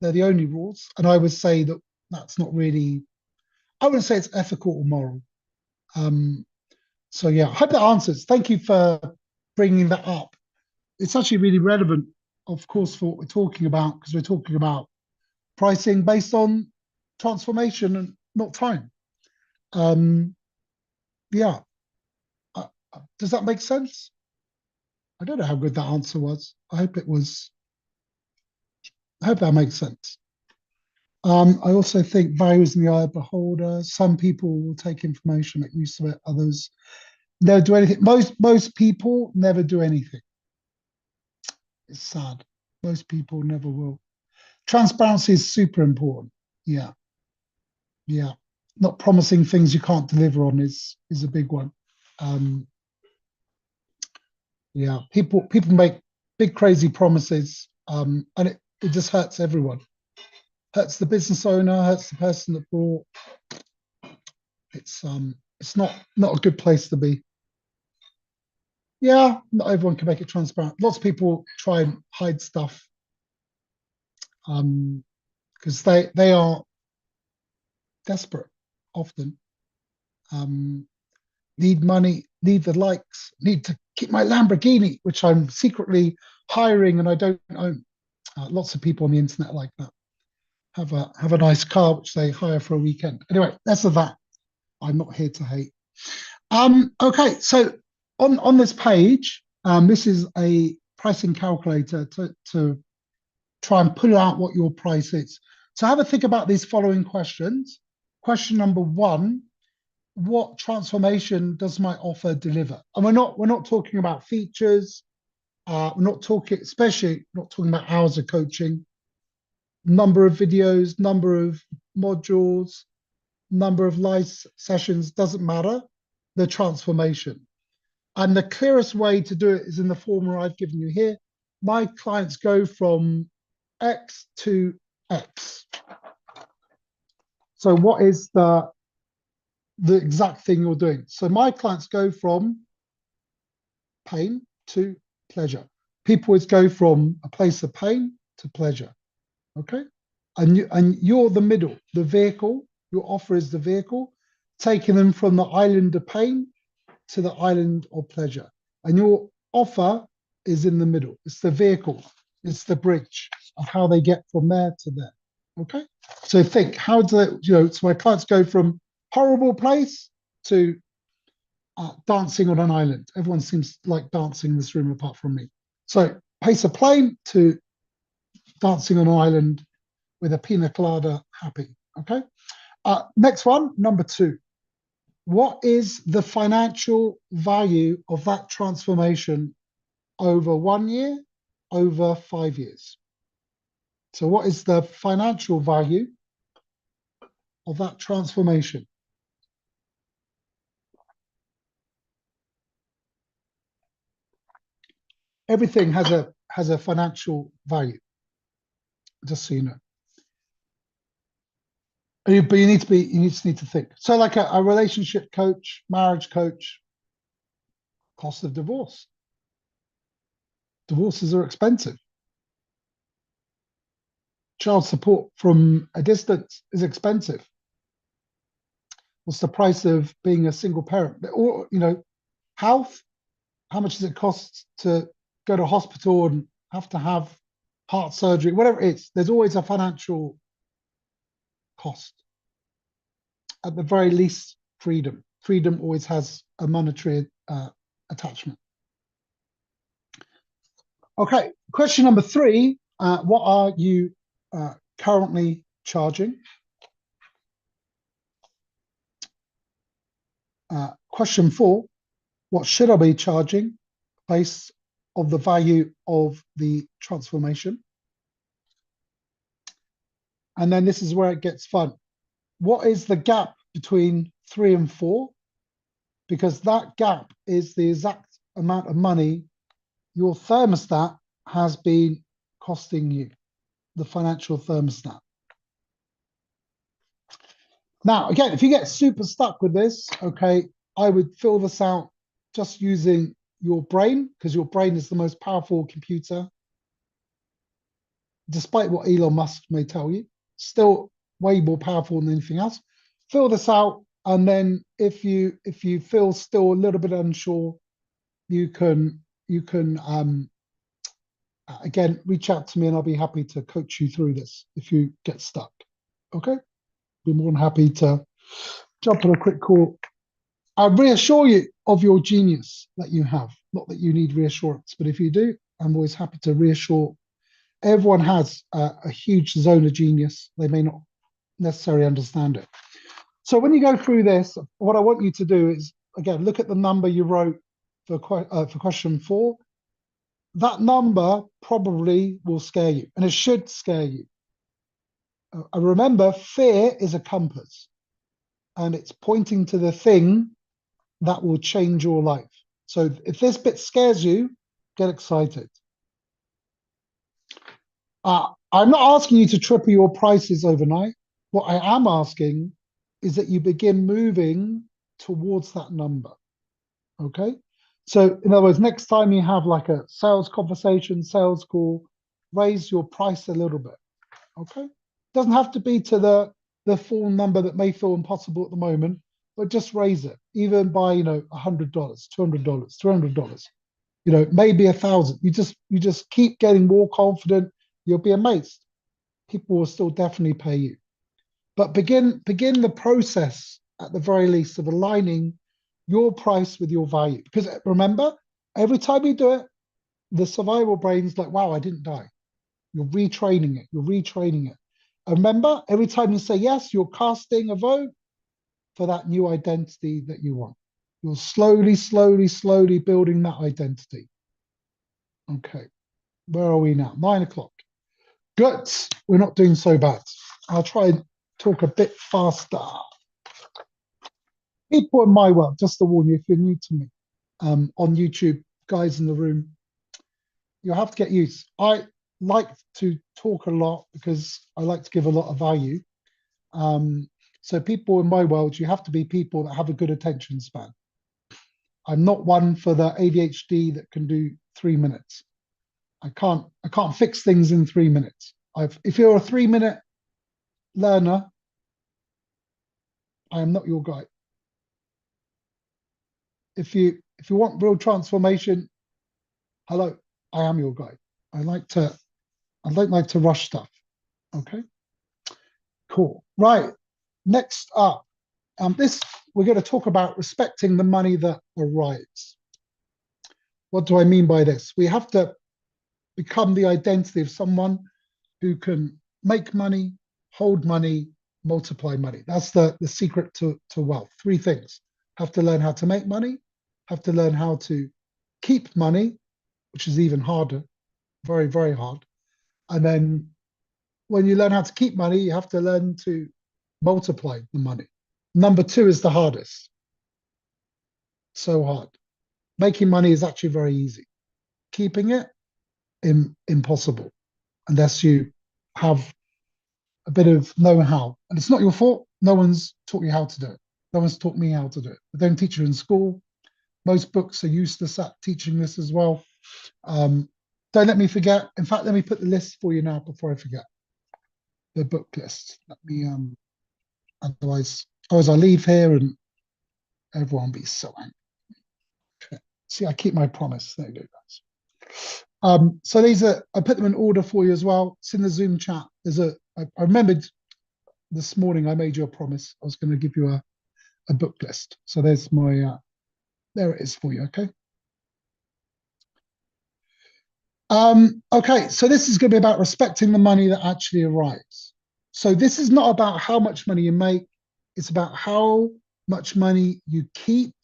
they're the only rules. And I would say that that's not really, I wouldn't say it's ethical or moral. So yeah, I hope that answers. Thank you for bringing that up. It's actually really relevant, of course, for what we're talking about, because we're talking about pricing based on transformation and not time. Yeah. Does that make sense? I don't know how good that answer was. I hope that makes sense. I also think value is in the eye of the beholder. Some people will take information, make use of it. Others never do anything. Most people never do anything. It's sad. Most people never will. Transparency is super important. Yeah, yeah. Not promising things you can't deliver on is a big one. Um, yeah, people make big crazy promises, and it just hurts everyone. Hurts the business owner, hurts the person that bought. It's not a good place to be. Yeah, not everyone can make it transparent. Lots of people try and hide stuff because they are desperate often. Um, need money, need the likes, need to keep my Lamborghini, which I'm secretly hiring and I don't own. Lots of people on the internet like that have a nice car which they hire for a weekend. Anyway, that's of that. I'm not here to hate. Okay, so on this page, this is a pricing calculator to try and pull out what your price is. So have a think about these following questions. Question number one: what transformation does my offer deliver? And we're not talking about features. We're not talking, especially not talking about hours of coaching, number of videos, number of modules, number of live sessions, doesn't matter. The transformation. And the clearest way to do it is in the formula I've given you here. My clients go from X to X. So what is the exact thing you're doing? So my clients go from pain to pleasure. People always go from a place of pain to pleasure. Okay? And you're the middle, the vehicle. Your offer is the vehicle, taking them from the island of pain to the island of pleasure. And your offer is in the middle. It's the vehicle. It's the bridge of how they get from there to there. Okay? So think, how do so my clients go from horrible place to dancing on an island. Everyone seems like dancing in this room apart from me. So pace a plane to dancing on an island with a pina colada happy. Okay? Next one, number two. What is the financial value of that transformation over 1 year, over 5 years? So what is the financial value of that transformation? Everything has a financial value, just so you know. But you need to think. So like a relationship coach, marriage coach, cost of divorce. Divorces are expensive. Child support from a distance is expensive. What's the price of being a single parent? Or, health, how much does it cost to go to hospital and have to have heart surgery, whatever it is, there's always a financial cost. At the very least, freedom. Freedom always has a monetary attachment. Okay, question number three, what are you currently charging? Question four, what should I be charging based on the value of the transformation? And then this is where it gets fun. What is the gap between 3 and 4? Because that gap is the exact amount of money your thermostat has been costing you, the financial thermostat. Now, again, if you get super stuck with this, okay, I would fill this out just using your brain, because your brain is the most powerful computer, despite what Elon Musk may tell you, still way more powerful than anything else. Fill this out, and then if you feel still a little bit unsure, you can again reach out to me, and I'll be happy to coach you through this if you get stuck. Okay, be more than happy to jump on a quick call. I reassure you of your genius that you have. Not that you need reassurance, but if you do, I'm always happy to reassure. Everyone has a huge zone of genius. They may not necessarily understand it. So when you go through this, what I want you to do is, again, look at the number you wrote for question 4. That number probably will scare you, and it should scare you. I remember fear is a compass, and it's pointing to the thing that will change your life. So if this bit scares you, get excited. I'm not asking you to triple your prices overnight. What I am asking is that you begin moving towards that number. Okay. So in other words, next time you have like a sales conversation, sales call, raise your price a little bit. Okay. Doesn't have to be to the full number that may feel impossible at the moment, but just raise it, even by $100, $200, $300. Maybe 1,000. You just keep getting more confident. You'll be amazed. People will still definitely pay you. But begin the process at the very least of aligning your price with your value. Because remember, every time you do it, the survival brain's like, wow, I didn't die. You're retraining it. You're retraining it. And remember, every time you say yes, you're casting a vote for that new identity that you want. You're slowly, slowly, slowly building that identity. Okay. Where are we now? 9 o'clock. Good. We're not doing so bad. I'll try and talk a bit faster. People in my world, just to warn you, if you're new to me, on YouTube, guys in the room, you'll have to get used. I like to talk a lot because I like to give a lot of value. So people in my world, you have to be people that have a good attention span. I'm not one for the ADHD that can do 3 minutes. I can't fix things in 3 minutes. If you're a 3-minute learner, I am not your guy. If you want real transformation, hello, I am your guy. I don't like to rush stuff. Okay, cool. Right. Next up, this we're going to talk about respecting the money that arrives. What do I mean by this? We have to become the identity of someone who can make money, hold money, multiply money. That's the secret to wealth. 3 things. Have to learn how to make money, have to learn how to keep money, which is even harder, very, very hard. And then when you learn how to keep money, you have to learn to multiply the money. Number 2 is the hardest. So hard. Making money is actually very easy. Keeping it, impossible, unless you have a bit of know-how. And it's not your fault. No one's taught you how to do it. No one's taught me how to do it. They don't teach you in school. Most books are useless at teaching this as well. Don't let me forget. In fact, let me put the list for you now before I forget. The book list. Let me otherwise I leave here and everyone will be so angry. Okay. See, I keep my promise. There you go, guys. So these are, I put them in order for you as well. It's in the Zoom chat. I remembered this morning I made you a promise. I was going to give you a book list. So there's my, there it is for you, okay? Okay, so this is going to be about respecting the money that actually arrives. So this is not about how much money you make. It's about how much money you keep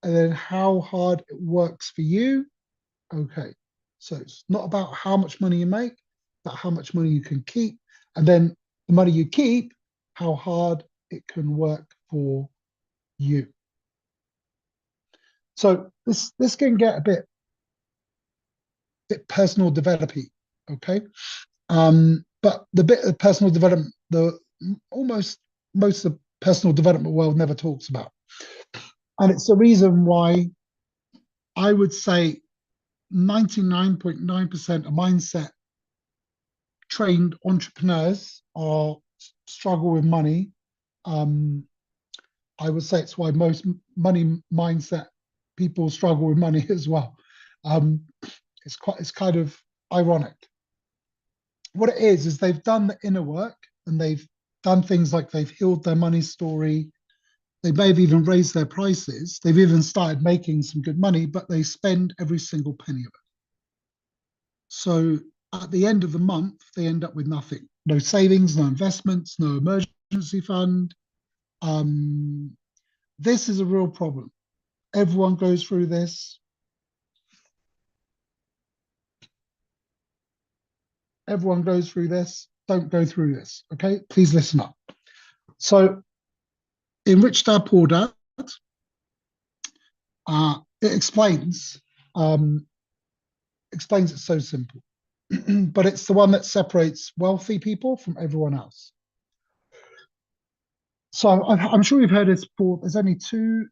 and then how hard it works for you. Okay, so it's not about how much money you make, but how much money you can keep. And then the money you keep, how hard it can work for you. So this can get a bit personal developing, okay? But the bit of personal development, most of the personal development world never talks about. And it's the reason why I would say 99.9% of mindset trained entrepreneurs struggle with money. I would say it's why most money mindset people struggle with money as well. It's kind of ironic. What it is they've done the inner work and they've done things like they've healed their money story. They may have even raised their prices. They've even started making some good money, but they spend every single penny of it. So at the end of the month, they end up with nothing. No savings, no investments, no emergency fund. This is a real problem. Everyone goes through this. Everyone goes through this. don't go through this, okay? Please listen up. So in Rich Dad Poor Dad, it explains it so simple, but it's the one that separates wealthy people from everyone else. So I'm sure you've heard this before. There's only two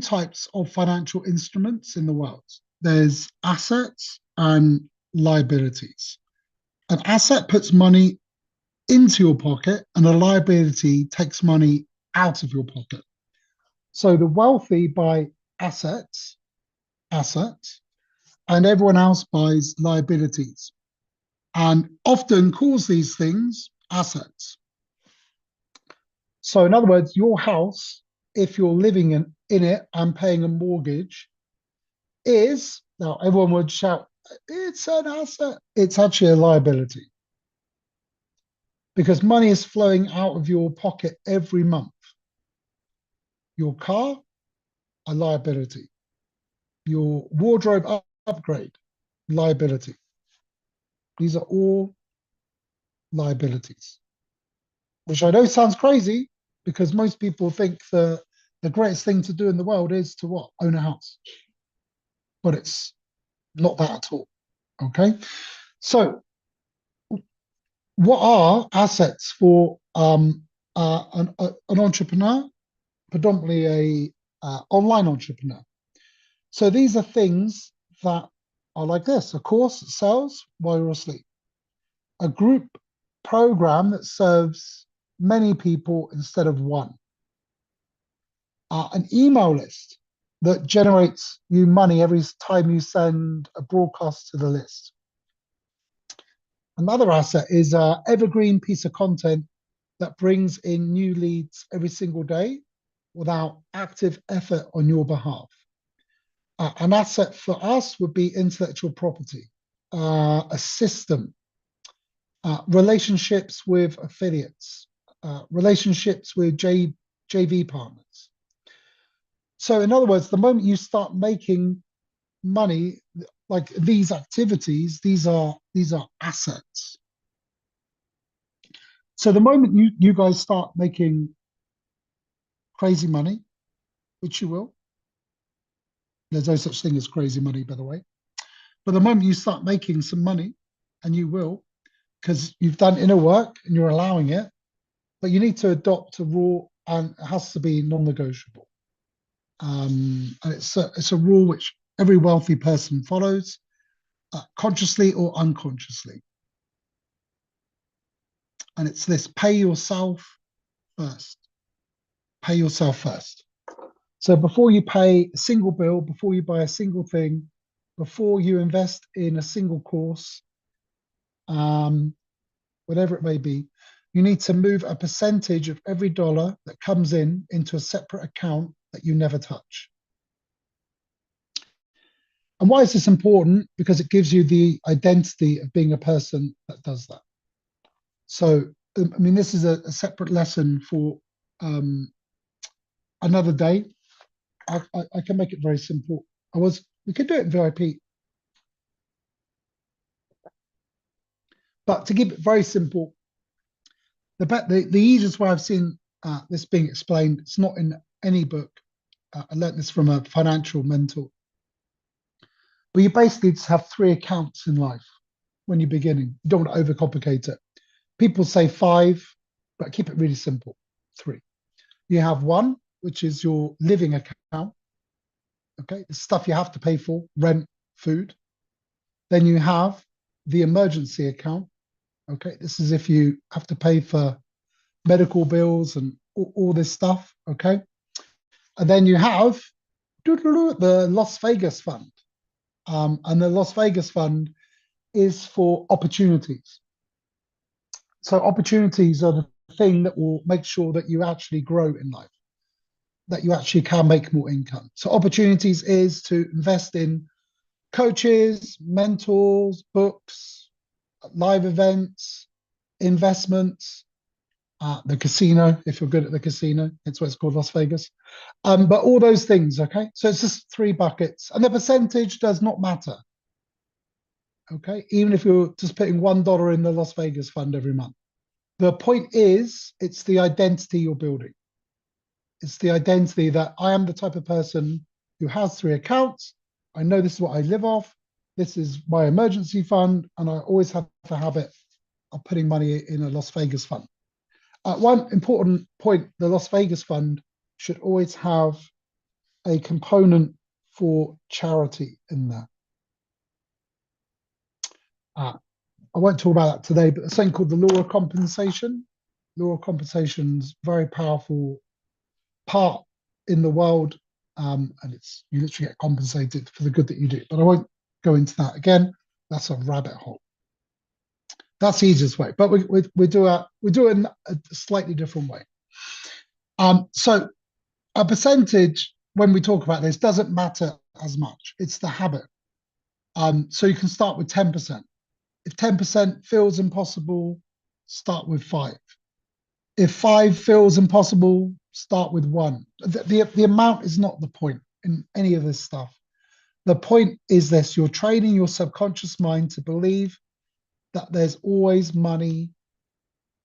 types of financial instruments in the world. There's assets and liabilities. An asset puts money into your pocket, and a liability takes money out of your pocket. So the wealthy buy assets, and everyone else buys liabilities, and often calls these things assets. So in other words, your house, if you're living in it and paying a mortgage, is, now everyone would shout, it's an asset. It's actually a liability, because money is flowing out of your pocket every month. Your car, a liability. Your wardrobe upgrade, liability. These are all liabilities, which I know sounds crazy, because most people think the greatest thing to do in the world is to what? Own a house. But it's not that at all, okay? So what are assets for an entrepreneur, predominantly a online entrepreneur? So these are things that are like this: a course that sells while you're asleep, a group program that serves many people instead of one, an email list that generates you money every time you send a broadcast to the list. Another asset is an evergreen piece of content that brings in new leads every single day without active effort on your behalf. An asset for us would be intellectual property, a system, relationships with affiliates, relationships with JV partners. So in other words, the moment you start making money, like these activities, these are assets. So the moment you guys start making crazy money, which you will, there's no such thing as crazy money, by the way, but the moment you start making some money, and you will, because you've done inner work and you're allowing it, but you need to adopt a rule, and it has to be non-negotiable. And it's a rule which every wealthy person follows, consciously or unconsciously. And it's this: pay yourself first. Pay yourself first. So before you pay a single bill, before you buy a single thing, before you invest in a single course, whatever it may be, you need to move a percentage of every dollar that comes in into a separate account that you never touch. And why is this important? Because it gives you the identity of being a person that does that. So, I mean, this is a separate lesson for another day. I can make it very simple. We could do it in VIP. But to keep it very simple, the easiest way I've seen this being explained, it's not in any book. I learned this from a financial mentor. But you basically just have 3 accounts in life when you're beginning. You don't want to overcomplicate it. People say 5, but keep it really simple. 3. You have 1, which is your living account. Okay, the stuff you have to pay for, rent, food. Then you have the emergency account. Okay, this is if you have to pay for medical bills and all this stuff. Okay, and then you have the Las Vegas fund. And the Las Vegas fund is for opportunities. So opportunities are the thing that will make sure that you actually grow in life, that you actually can make more income. So opportunities is to invest in coaches, mentors, books, live events, investments, the casino, if you're good at the casino, that's why it's called Las Vegas. But all those things, okay? So it's just 3 buckets, and the percentage does not matter, okay? Even if you're just putting $1 in the Las Vegas fund every month, The point is, it's the identity you're building. It's the identity that I am the type of person who has 3 accounts. I know this is what I live off. This is my emergency fund, and I always have the habit of putting money in a Las Vegas fund. One important point, the Las Vegas fund should always have a component for charity in there. I won't talk about that today, but there's something called the law of compensation. Law of compensation is very powerful part in the world, and it's you literally get compensated for the good that you do. But I won't go into that again. That's a rabbit hole. That's the easiest way, but we do it in a slightly different way. So a percentage when we talk about this doesn't matter as much. It's the habit. So you can start with 10%. If 10% feels impossible, start with 5. If 5 feels impossible, start with 1. The amount is not the point in any of this stuff. The point is this: you're training your subconscious mind to believe that there's always money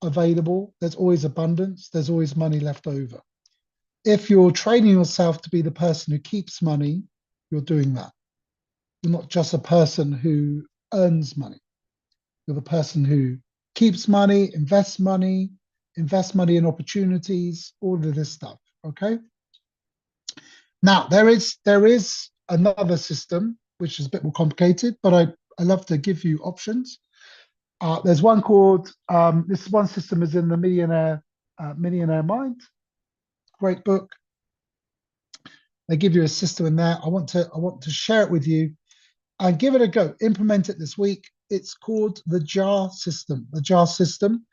available, there's always abundance, there's always money left over. If you're training yourself to be the person who keeps money, you're doing that. You're not just a person who earns money. You're the person who keeps money, invest money in opportunities, all of this stuff, okay? Now, there is another system, which is a bit more complicated, but I love to give you options. There's one called, this one system is in the Millionaire Mind. Great book. They give you a system in there. I want to share it with you and give it a go. Implement it this week. It's called the JAR system. The JAR system.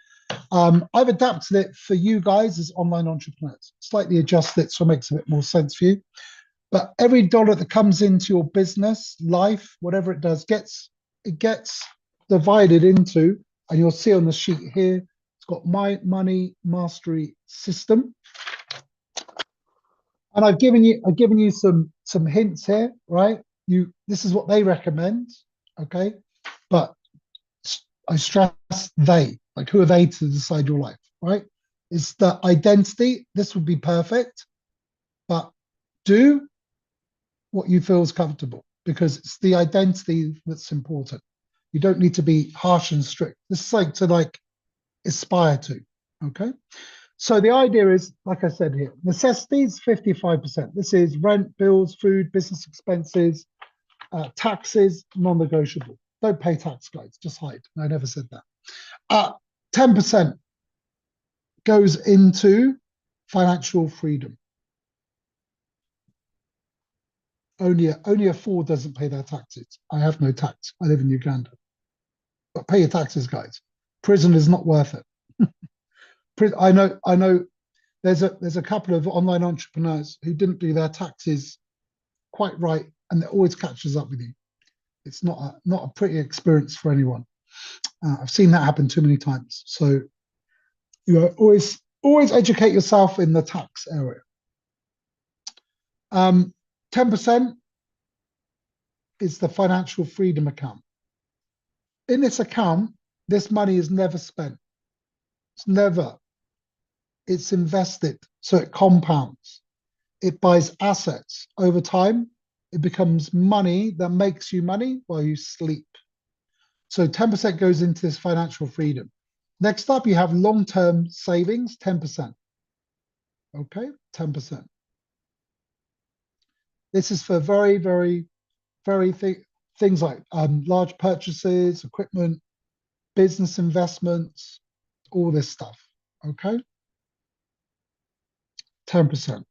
I've adapted it for you guys as online entrepreneurs. Slightly adjusted it so it makes a bit more sense for you. But every dollar that comes into your business, life, whatever it does, it gets divided into, and you'll see on the sheet here, it's got my money mastery system. And I've given you some hints here, right? This is what they recommend, okay? But I stress they, like who are they to decide your life, right? It's the identity. This would be perfect, but do what you feel is comfortable, because it's the identity that's important. You don't need to be harsh and strict. This is like to aspire to, okay? So the idea is, like I said here, necessities, 55%. This is rent, bills, food, business expenses, taxes, non-negotiable. Don't pay tax, guys, just hide. I never said that. 10% goes into financial freedom. Only a fool doesn't pay their taxes. I have no tax. I live in Uganda. But pay your taxes, guys. Prison is not worth it. I know there's a couple of online entrepreneurs who didn't do their taxes quite right, and it always catches up with you. It's not a pretty experience for anyone. I've seen that happen too many times. So always educate yourself in the tax area. 10% is the financial freedom account. In this account, this money is never spent. It's invested, so it compounds. It buys assets. Over time, it becomes money that makes you money while you sleep. So 10% goes into this financial freedom. Next up, you have long-term savings, 10%. Okay, 10%. This is for very, very, very things like large purchases, equipment, business investments, all this stuff, okay? 10%.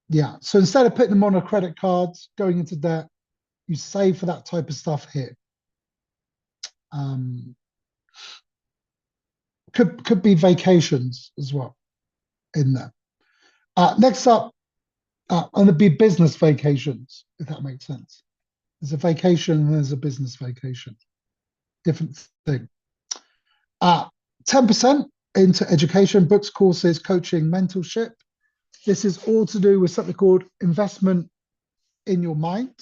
Yeah, so instead of putting them on a credit card, going into debt, you save for that type of stuff here. Could be vacations as well in there. Next up, and it'd be business vacations, if that makes sense. There's a vacation and there's a business vacation. Different thing. 10% into education, books, courses, coaching, mentorship. This is all to do with something called investment in your mind.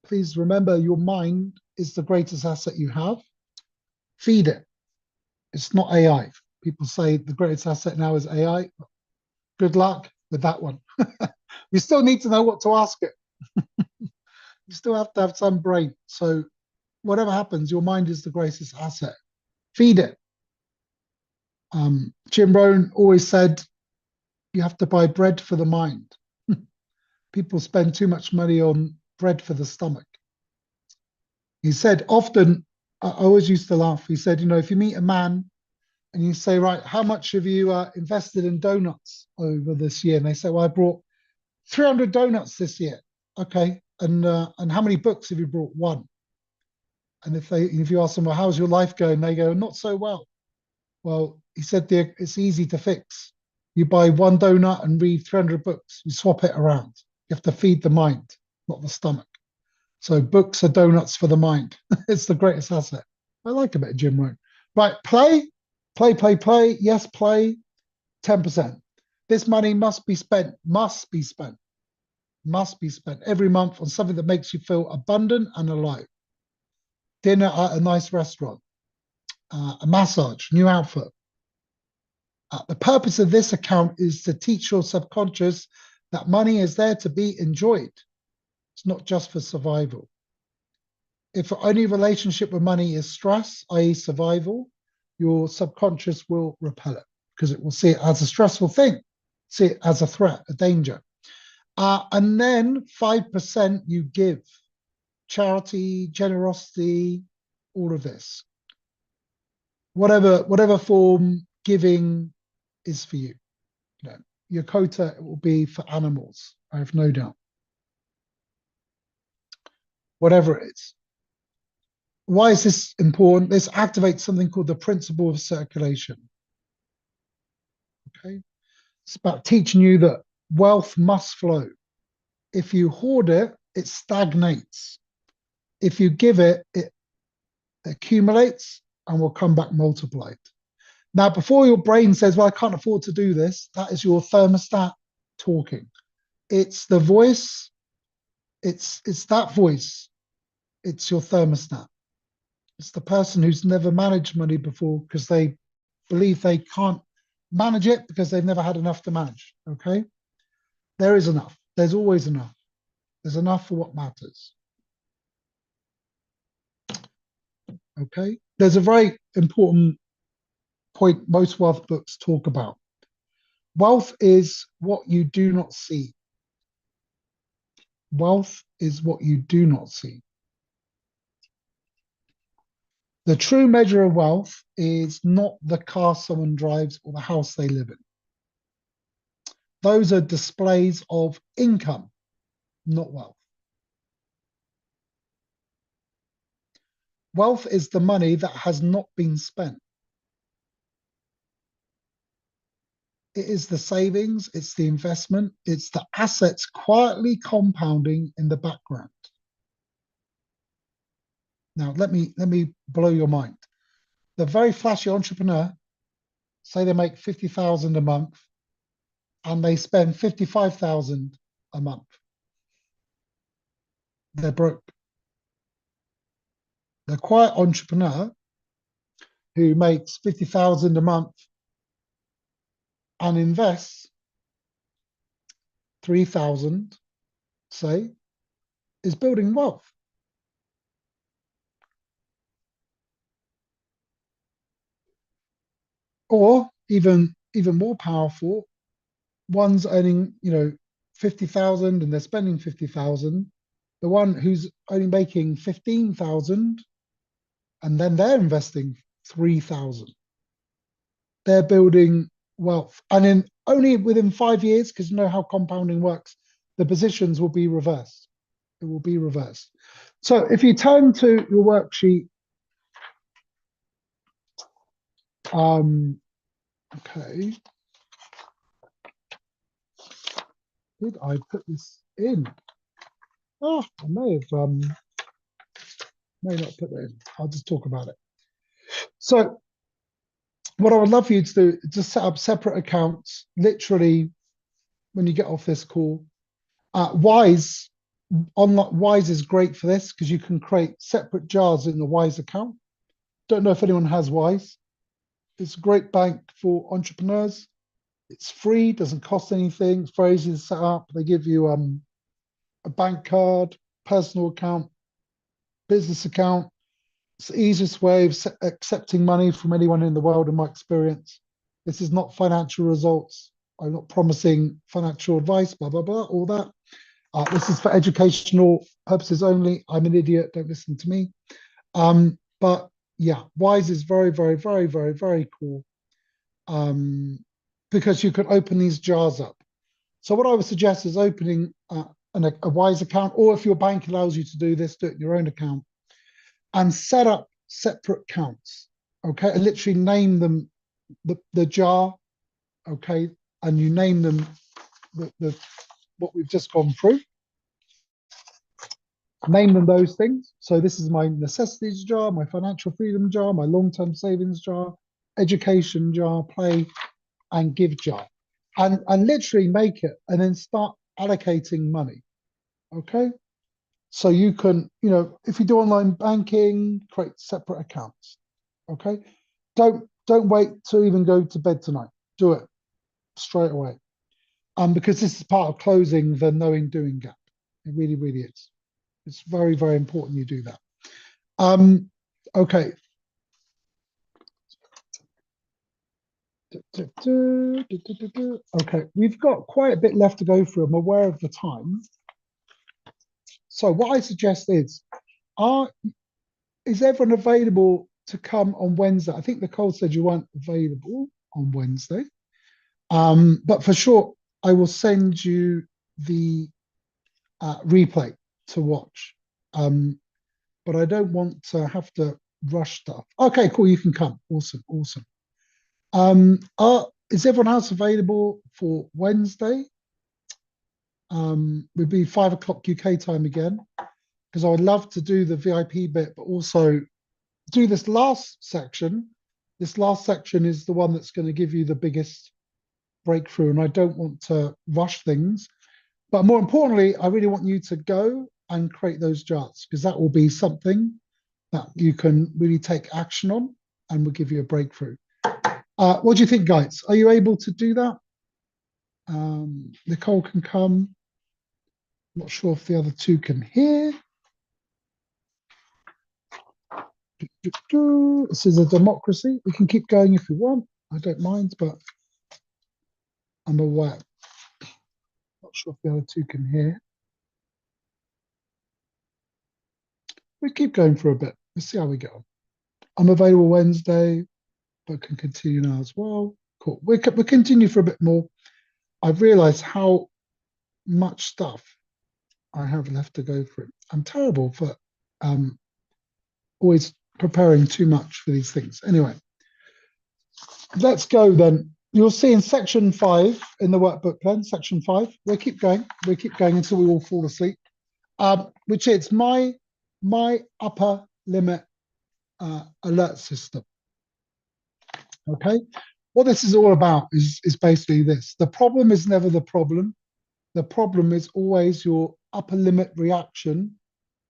Please remember, your mind is the greatest asset you have. Feed it. It's not AI. People say the greatest asset now is AI. Good luck with that one. You still need to know what to ask it. You still have to have some brain. So whatever happens, your mind is the greatest asset. Feed it. Jim Rohn always said, you have to buy bread for the mind. People spend too much money on bread for the stomach. He said, often, I always used to laugh. He said, if you meet a man and you say, right, how much have you invested in donuts over this year? And they say, well, I brought 300 donuts this year. Okay. And how many books have you brought? One. And if you ask them, well, how's your life going? They go, not so well. Well, he said, it's easy to fix. You buy one donut and read 300 books. You swap it around. You have to feed the mind, not the stomach. So books are donuts for the mind. It's the greatest asset. I like a bit of Jim Rohn. Right, play. Yes, play. 10%. This money must be spent every month on something that makes you feel abundant and alive. Dinner at a nice restaurant, a massage, new outfit. The purpose of this account is to teach your subconscious that money is there to be enjoyed. It's not just for survival. If your only relationship with money is stress, i.e. survival, your subconscious will repel it because it will see it as a stressful thing, see it as a threat, a danger. And then 5% you give. Charity, generosity, all of this. Whatever form giving is for you. Your quota will be for animals, I have no doubt. Whatever it is. Why is this important? This activates something called the principle of circulation. Okay. It's about teaching you that wealth must flow. If you hoard it, it stagnates. If you give it, it accumulates and will come back multiplied. Now, before your brain says, well, I can't afford to do this, that is your thermostat talking. It's the voice, it's that voice, it's your thermostat. It's the person who's never managed money before because they believe they can't manage it because they've never had enough to manage, okay? There is enough. There's always enough. There's enough for what matters. Okay? There's a very important point most wealth books talk about. Wealth is what you do not see. Wealth is what you do not see. The true measure of wealth is not the car someone drives or the house they live in. Those are displays of income, not wealth. Wealth is the money that has not been spent. It is the savings, it's the investment, it's the assets quietly compounding in the background. Now, let me blow your mind. The very flashy entrepreneur, say they make 50,000 a month, and they spend 55,000 a month. They're broke. The quiet entrepreneur who makes 50,000 a month and invests 3,000, say, is building wealth. Or even more powerful, one's earning, 50,000 and they're spending 50,000. The one who's only making 15,000 and then they're investing 3,000. They're building wealth. And only within 5 years, because you know how compounding works, the positions will be reversed. It will be reversed. So if you turn to your worksheet, okay. Did I put this in? Oh, I may not put that in. I'll just talk about it. So what I would love for you to do is just set up separate accounts, literally when you get off this call. Wise is great for this because you can create separate jars in the Wise account. Don't know if anyone has Wise. It's a great bank for entrepreneurs. It's free, doesn't cost anything. It's very easy to set up. They give you a bank card, personal account, business account. It's the easiest way of accepting money from anyone in the world, in my experience. This is not financial results. I'm not promising financial advice, blah, blah, blah, all that. This is for educational purposes only. I'm an idiot, don't listen to me. But yeah, Wise is very, very, very, very, very cool, because you can open these jars up. So what I would suggest is opening a Wise account, or if your bank allows you to do this, do it in your own account, and set up separate accounts, okay? And literally name them the jar, okay? And you name them what we've just gone through. Name them those things. So this is my necessities jar, my financial freedom jar, my long-term savings jar, education jar, play and give jar. And literally make it and then start allocating money, okay? So you can, if you do online banking, create separate accounts, okay? Don't wait to even go to bed tonight. Do it straight away. Because this is part of closing the knowing doing gap. It really, really is. It's very, very important you do that. Okay. Okay, we've got quite a bit left to go through. I'm aware of the time. So what I suggest is everyone available to come on Wednesday? I think Nicole said you weren't available on Wednesday. But for sure, I will send you the replay to watch. But I don't want to have to rush stuff. Okay, cool, you can come. Awesome, awesome. Is everyone else available for Wednesday? Would be 5 o'clock UK time again, because I would love to do the VIP bit, but also do this last section. This last section is the one that's going to give you the biggest breakthrough, and I don't want to rush things. But more importantly, I really want you to go and create those jars, because that will be something that you can really take action on and will give you a breakthrough. What do you think, guys? Are you able to do that? Nicole can come. Not sure if the other two can hear. This is a democracy. We can keep going if we want. I don't mind, but I'm aware. Not sure if the other two can hear. We keep going for a bit. Let's see how we go. I'm available Wednesday, but can continue now as well. Cool. We'll continue for a bit more. I've realized how much stuff I have left to go through. I'm terrible for always preparing too much for these things. Anyway, let's go then. You'll see in section 5 in the workbook then, section 5, we'll keep going until we all fall asleep, which is my upper limit alert system. Okay, what this is all about is basically this. The problem is never the problem. The problem is always your upper limit reaction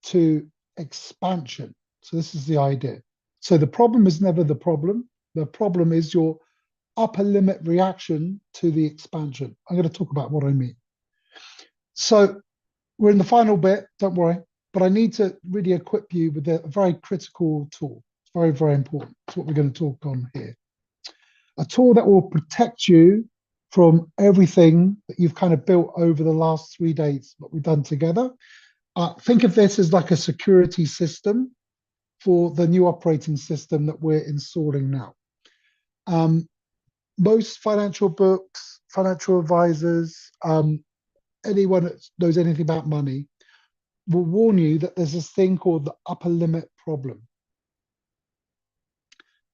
to expansion. So this is the idea. So the problem is never the problem. The problem is your upper limit reaction to the expansion. I'm going to talk about what I mean. So we're in the final bit, don't worry, but I need to really equip you with a very critical tool. It's very, very important. It's what we're going to talk on here. A tool that will protect you from everything that you've kind of built over the last 3 days, what we've done together. Think of this as like a security system for the new operating system that we're installing now. Most financial books, financial advisors, anyone that knows anything about money will warn you that there's this thing called the upper limit problem.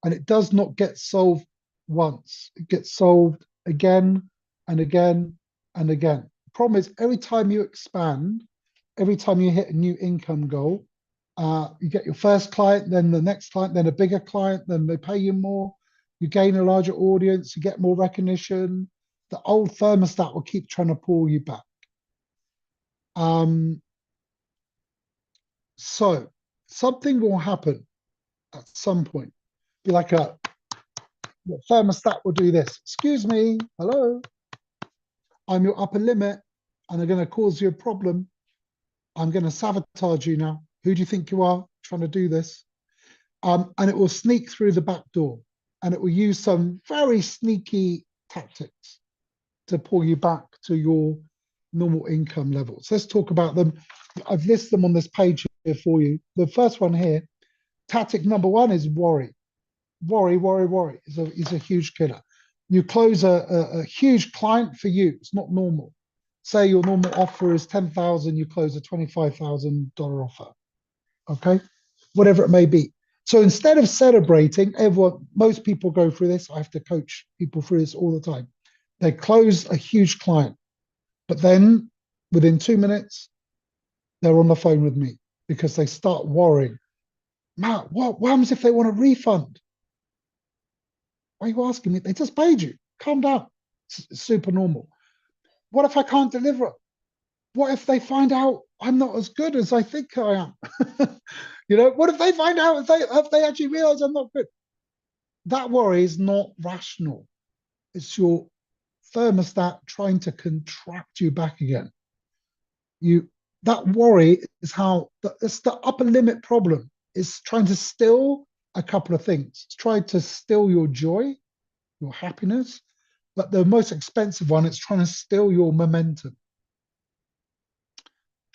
And it does not get solved once. It gets solved again and again and again. The problem is every time you expand, every time you hit a new income goal, you get your first client, then the next client, then a bigger client, then they pay you more, you gain a larger audience, you get more recognition. The old thermostat will keep trying to pull you back. So something will happen at some point. Be like the thermostat will do this. Excuse me, hello, I'm your upper limit and I'm going to cause you a problem. I'm going to sabotage you now. Who do you think you are trying to do this? And it will sneak through the back door and it will use some very sneaky tactics to pull you back to your normal income levels. Let's talk about them. I've listed them on this page here for you. The first one here, tactic number one is worry. Worry, worry, worry is a huge killer. You close a huge client for you. It's not normal. Say your normal offer is 10,000, you close a $25,000 offer. Okay, whatever it may be. So instead of celebrating, most people go through this. I have to coach people through this all the time. They close a huge client, but then within 2 minutes, they're on the phone with me because they start worrying. Matt, what happens if they want a refund? Why are you asking me? They just paid you. Calm down. It's super normal. What if I can't deliver? What if they find out I'm not as good as I think I am? What if they find out if they actually realize I'm not good? That worry is not rational. It's your thermostat trying to contract you back again. That worry is it's the upper limit problem. It's trying to steal a couple of things. It's trying to steal your joy, your happiness, but the most expensive one, it's trying to steal your momentum.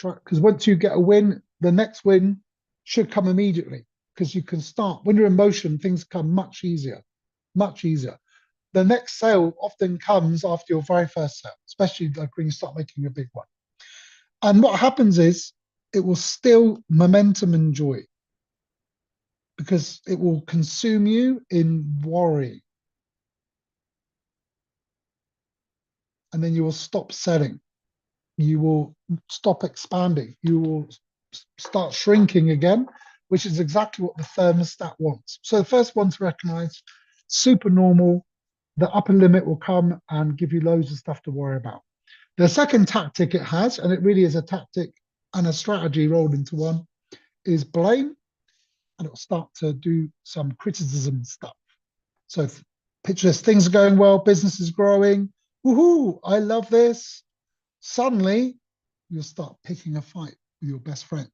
Because once you get a win, the next win should come immediately because you can start. When you're in motion, things come much easier, much easier. The next sale often comes after your very first sale, especially like when you start making a big one. And what happens is it will steal momentum and joy because it will consume you in worry. And then you will stop selling. You will stop expanding. You will start shrinking again, which is exactly what the thermostat wants. So the first one to recognize, super normal. The upper limit will come and give you loads of stuff to worry about. The second tactic it has, and it really is a tactic and a strategy rolled into one, is blame. And it will start to do some criticism stuff. So picture this, things are going well, business is growing. Woohoo, I love this. Suddenly, you'll start picking a fight with your best friend,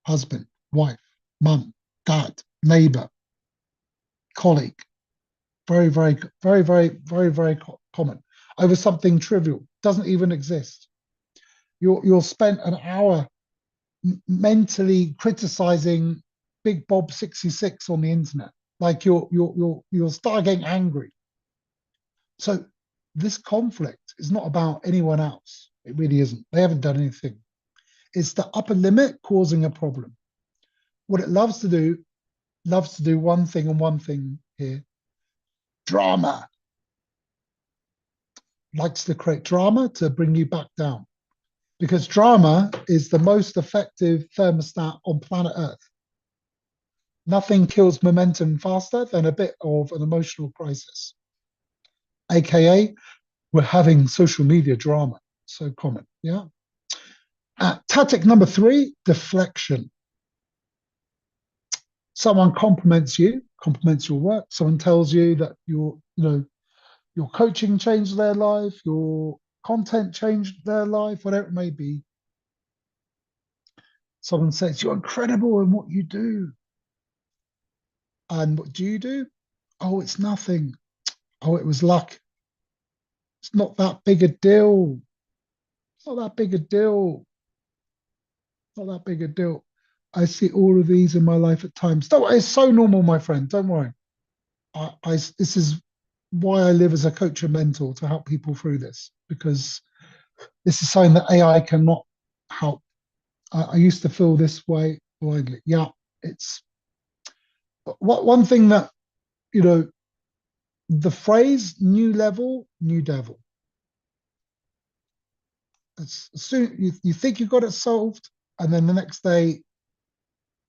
husband, wife, mum, dad, neighbor, colleague. Very, very, very, very, very, very common. Over something trivial, doesn't even exist. You'll spend an hour mentally criticizing Big Bob 66 on the internet. Like you'll start getting angry. So this conflict is not about anyone else. It really isn't. They haven't done anything. It's the upper limit causing a problem. What it loves to do one thing and one thing here. Drama. Likes to create drama to bring you back down. Because drama is the most effective thermostat on planet Earth. Nothing kills momentum faster than a bit of an emotional crisis. AKA, we're having social media drama. So common, yeah? Tactic number 3, deflection. Someone compliments you, compliments your work. Someone tells you that your coaching changed their life, your content changed their life, whatever it may be. Someone says, you're incredible in what you do. And what do you do? Oh, it's nothing. Oh, it was luck. It's not that big a deal. It's not that big a deal. Not that big a deal. I see all of these in my life at times. It's so normal, my friend. Don't worry. This is why I live as a coach and mentor, to help people through this, because this is something that AI cannot help. I used to feel this way blindly. Yeah, it's one thing that, the phrase new level, new devil. As soon you think you've got it solved, and then the next day,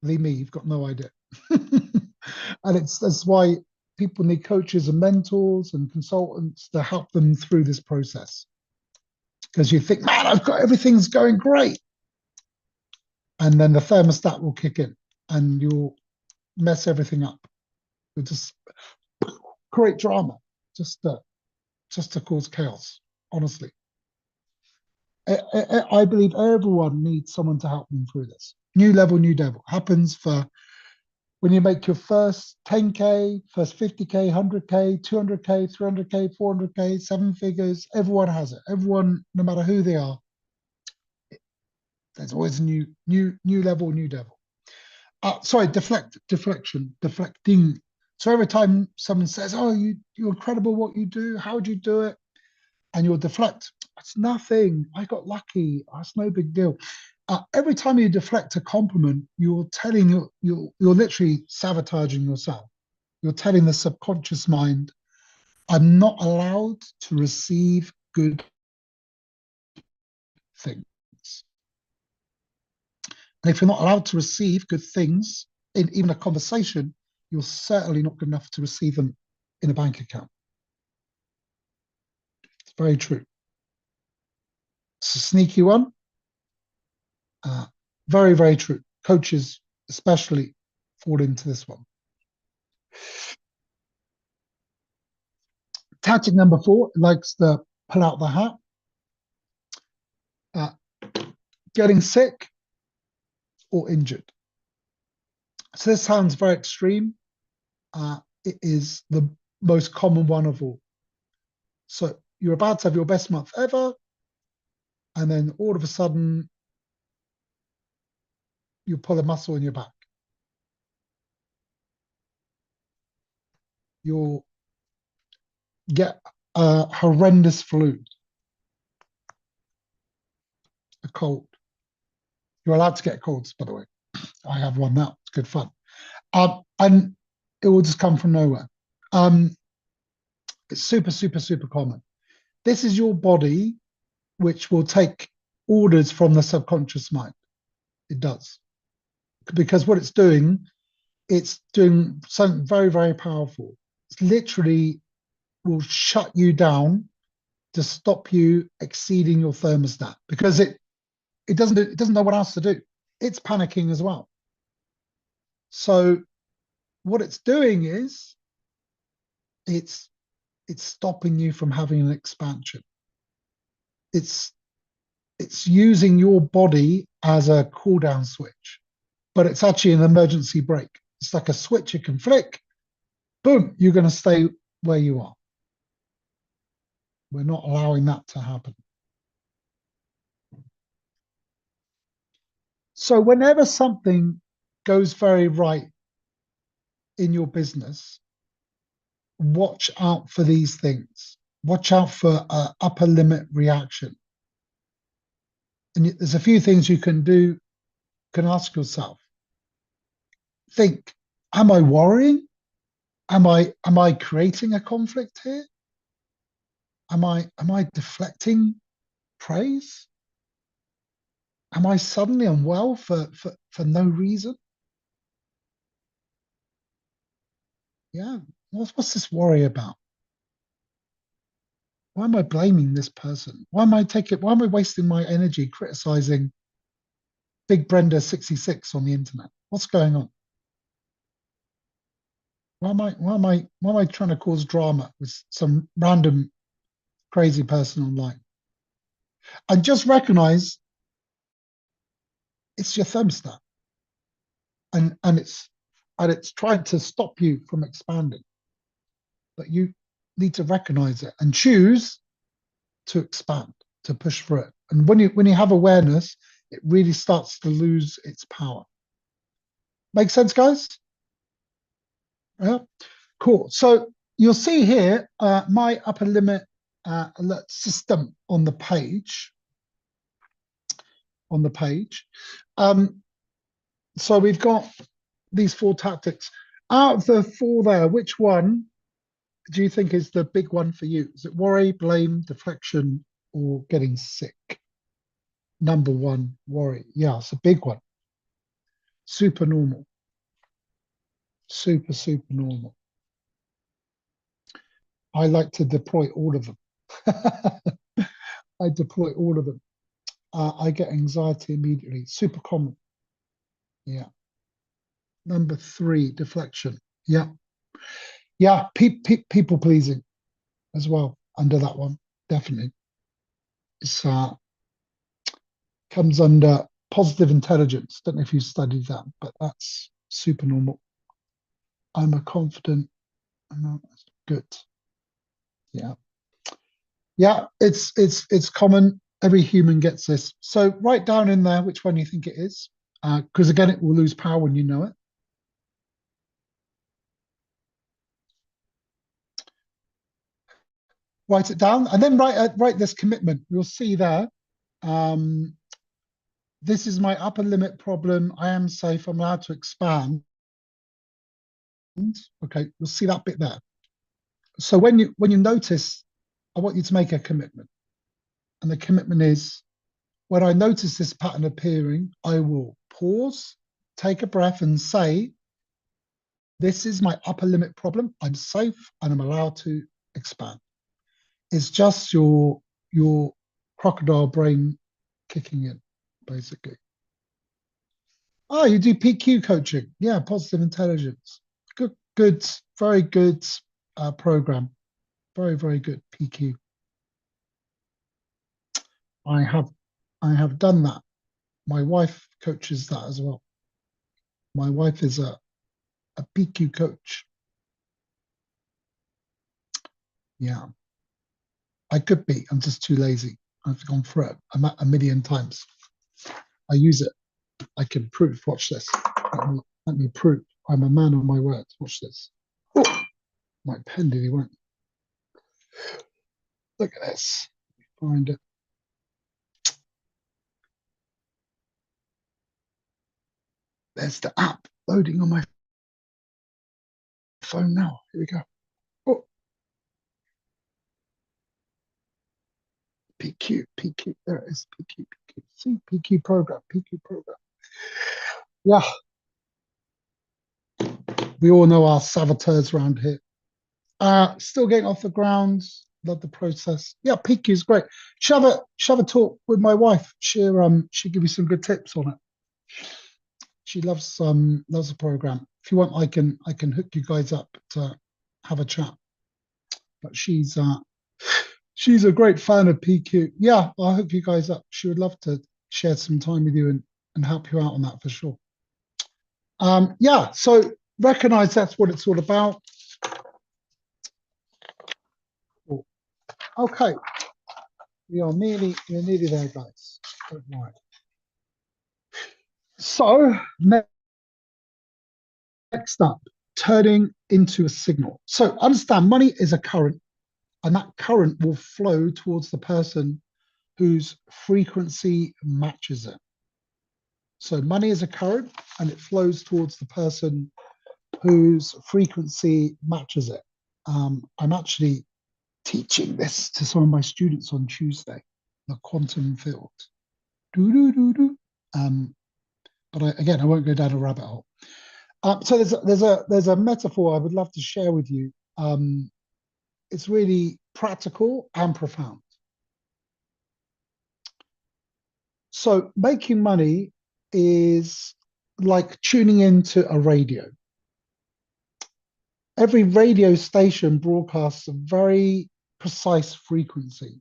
believe me, you've got no idea. And that's why people need coaches and mentors and consultants to help them through this process. Because you think, man, everything's going great. And then the thermostat will kick in and mess everything up. You'll just create drama, just to cause chaos. Honestly, I believe everyone needs someone to help them through this. New level, new devil happens for when you make your first 10K, first 50K, 100K, 200K, 300K, 400K, seven figures. Everyone has it. Everyone, no matter who they are, there's always a new level, new devil. Sorry, deflecting. So every time someone says, "Oh, you're incredible what you do. How would you do it?" and you'll deflect. It's nothing. I got lucky. That's no big deal. Every time you deflect a compliment, you're literally sabotaging yourself. You're telling the subconscious mind, "I'm not allowed to receive good things." And if you're not allowed to receive good things in even a conversation, you're certainly not good enough to receive them in a bank account. It's very true. It's a sneaky one. Very, very true. Coaches especially fall into this one. Tactic number 4 likes to pull out the hat. Getting sick or injured. So this sounds very extreme. It is the most common one of all. So you're about to have your best month ever, and then all of a sudden you pull a muscle in your back. You'll get a horrendous flu, a cold. You're allowed to get colds, by the way. I have one now. It's good fun. And it will just come from nowhere. It's super, super, super common. This is your body, which will take orders from the subconscious mind. It does. Because what it's doing something very, very powerful. It's literally will shut you down to stop you exceeding your thermostat, because it doesn't know what else to do. It's panicking as well. So what it's doing is it's stopping you from having an expansion. It's using your body as a cool down switch, but it's actually an emergency brake. It's like a switch you can flick, boom, you're going to stay where you are. We're not allowing that to happen. So whenever something goes very right in your business, watch out for these things. Watch out for upper limit reaction. And there's a few things you can do. You can ask yourself. Think, am I worrying? Am I creating a conflict here? Am I deflecting praise? Am I suddenly unwell for no reason? Yeah, what's this worry about? Why am I blaming this person? Why am I wasting my energy criticizing Big Brenda 66 on the internet? What's going on? Why am I trying to cause drama with some random crazy person online? And just recognize it's your thermostat, and it's trying to stop you from expanding. But you need to recognize it and choose to expand, to push through it. And when you have awareness, it really starts to lose its power. Make sense, guys? Yeah, cool. So you'll see here my upper limit alert system on the page. So we've got these 4 tactics. Out of the 4 there, which one do you think is the big one for you? Is it worry, blame, deflection, or getting sick? Number 1, worry. Yeah, it's a big one. Super normal. Super, super normal. I like to deploy all of them. I deploy all of them. I get anxiety immediately. Super common. Yeah. Number 3, deflection. Yeah. Yeah, people pleasing as well under that one. Definitely. It's comes under positive intelligence. Don't know if you studied that, but that's super normal. I'm a confident. No, that's good. Yeah. Yeah, it's common. Every human gets this. So write down in there which one you think it is, because again, it will lose power when you know it. Write it down, and then write this commitment. You'll see there. Um, this is my upper limit problem. I am safe. I'm allowed to expand. Okay, you'll see that bit there. So when you notice, I want you to make a commitment, and the commitment is, when I notice this pattern appearing, I will pause, take a breath, and say, this is my upper limit problem. I'm safe and I'm allowed to expand. It's just your crocodile brain kicking in, basically. Oh, you do PQ coaching. Yeah, positive intelligence. Good, very good program. Very, very good PQ. I have done that. My wife coaches that as well. My wife is a PQ coach. Yeah. I could be. I'm just too lazy. I've gone through it a million times. I use it. I can prove. Watch this. Let me prove. I'm a man of my words. Watch this. Oh, my pen did he went. Look at this. Find it. There's the app loading on my phone now. Here we go. Oh, PQ. There it is. PQ. See, PQ program. Yeah. We all know our saboteurs around here. Still getting off the ground. Love the process. Yeah, PQ is great. Should have a talk with my wife. She'll give you some good tips on it. She loves the program. If you want, I can hook you guys up to have a chat. But she's a great fan of PQ. Yeah, I'll hook you guys up. She would love to share some time with you and help you out on that for sure. Yeah, so recognize that's what it's all about. Okay, we're nearly there, guys. Don't worry. So next up, turning into a signal. So understand, money is a current, and that current will flow towards the person whose frequency matches it. So money is a current, and it flows towards the person whose frequency matches it. I'm actually teaching this to some of my students on Tuesday, the quantum field. But again, I won't go down a rabbit hole. So there's a metaphor I would love to share with you. It's really practical and profound. So making money is like tuning into a radio. Every radio station broadcasts a very precise frequency.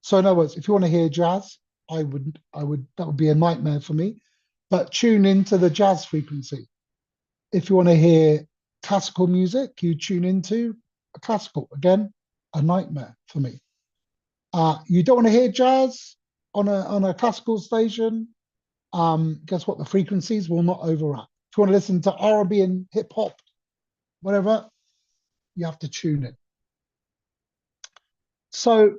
So in other words, if you want to hear jazz, that would be a nightmare for me. But tune into the jazz frequency. If you want to hear classical music, you tune into a classical. Again, a nightmare for me. You don't want to hear jazz on a classical station. Guess what? The frequencies will not overlap. If you want to listen to R&B and hip hop, whatever, you have to tune in. So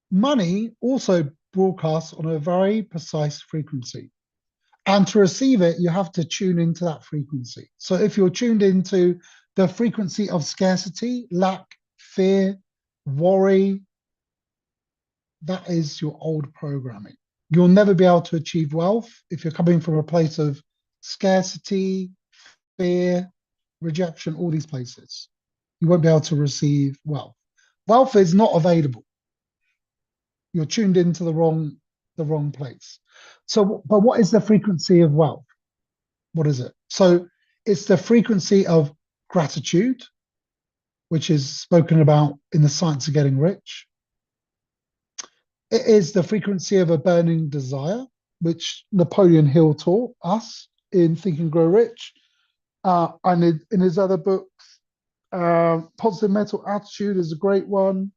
money also broadcasts on a very precise frequency. And to receive it, you have to tune into that frequency. So if you're tuned into the frequency of scarcity, lack, fear, worry, that is your old programming. You'll never be able to achieve wealth if you're coming from a place of scarcity, fear, rejection, all these places. You won't be able to receive wealth. Wealth is not available. You're tuned into the wrong place. So, but what is the frequency of wealth? What is it? So It's the frequency of gratitude, which is spoken about in the science of getting rich. It is the frequency of a burning desire, which Napoleon Hill taught us in Think and Grow Rich. And in his other books, Positive Mental Attitude is a great one.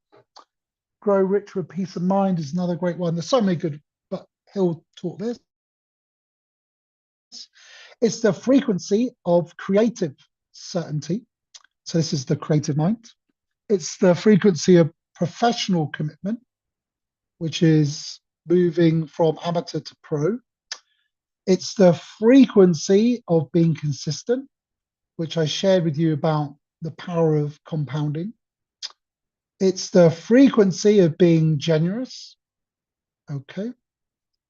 Grow Rich with Peace of Mind is another great one. There's so many good, but Hill taught this. It's the frequency of creative certainty. So this is the creative mind. It's the frequency of professional commitment, which is moving from amateur to pro. It's the frequency of being consistent, which I shared with you about the power of compounding. It's the frequency of being generous. Okay.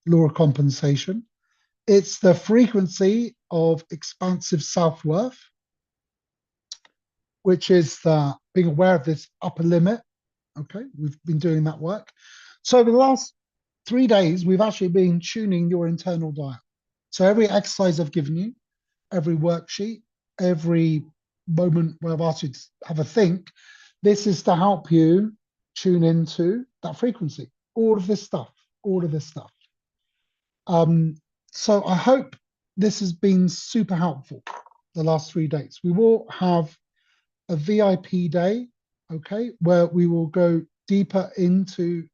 Law of compensation. It's the frequency of expansive self-worth, which is being aware of this upper limit. Okay, we've been doing that work. So over the last 3 days, we've actually been tuning your internal dial. So every exercise I've given you, every worksheet, every moment where I've asked you to have a think, this is to help you tune into that frequency. All of this stuff, all of this stuff. So I hope this has been super helpful the last 3 days. We will have a VIP day, okay, where we will go deeper into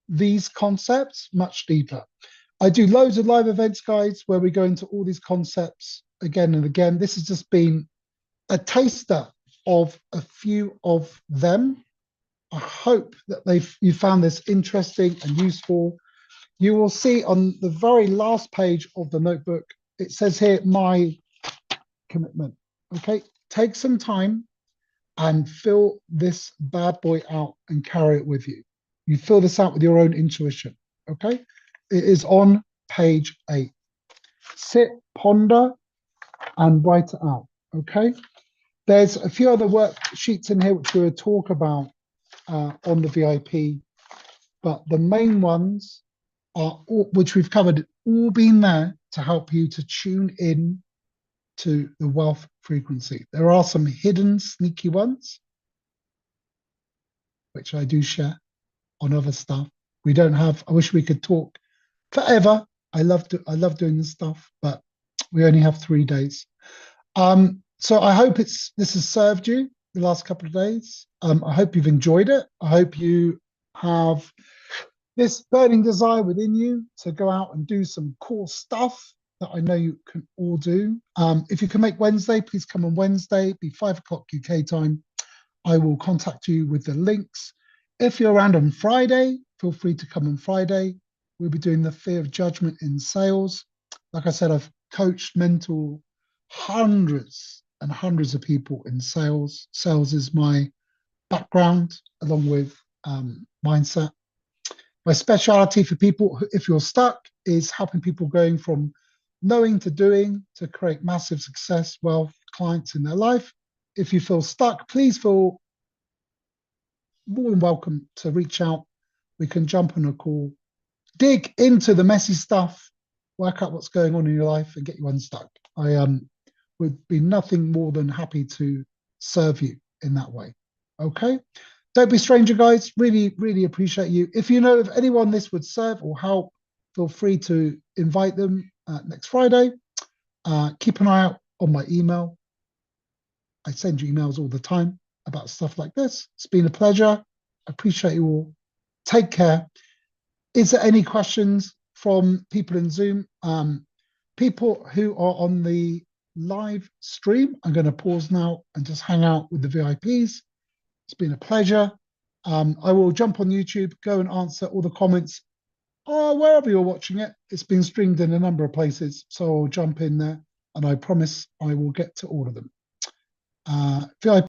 these concepts, much deeper. I do loads of live events, guys, where we go into all these concepts again and again. This has just been a taster of a few of them. I hope that you found this interesting and useful. You will see on the very last page of the notebook, it says here, my commitment. Okay, take some time and fill this bad boy out and carry it with you. You fill this out with your own intuition. Okay, it is on page 8. Sit, ponder, and write it out. Okay, there's a few other worksheets in here which we'll talk about on the VIP, but the main ones are all, which we've covered, all been there to help you to tune in to the wealth frequency. There are some hidden, sneaky ones, which I do share on other stuff. We don't have, I wish we could talk forever. I love doing this stuff, but we only have 3 days. So I hope this has served you the last couple of days. I hope you've enjoyed it. I hope you have this burning desire within you to go out and do some cool stuff that I know you can all do. If you can make Wednesday, please come on Wednesday, be 5 o'clock UK time. I will contact you with the links. If you're around on Friday, feel free to come on Friday. We'll be doing the fear of judgment in sales. Like I said, I've coached, mentored hundreds and hundreds of people in sales. Sales is my background, along with mindset. My specialty for people, if you're stuck, is helping people going from knowing to doing to create massive success, wealth, clients in their life. If you feel stuck, please feel more than welcome to reach out. We can jump on a call, dig into the messy stuff, work out what's going on in your life and get you unstuck. I would be nothing more than happy to serve you in that way. Okay? Don't be a stranger, guys. Really, really appreciate you. If you know of anyone this would serve or help, feel free to invite them next Friday. Keep an eye out on my email. I send you emails all the time about stuff like this. It's been a pleasure. I appreciate you all. Take care. Is there any questions from people in Zoom? People who are on the live stream, I'm going to pause now and just hang out with the VIPs. It's been a pleasure. I will jump on YouTube, go and answer all the comments wherever you're watching it. It's been streamed in a number of places, so I'll jump in there and I promise I will get to all of them. VIP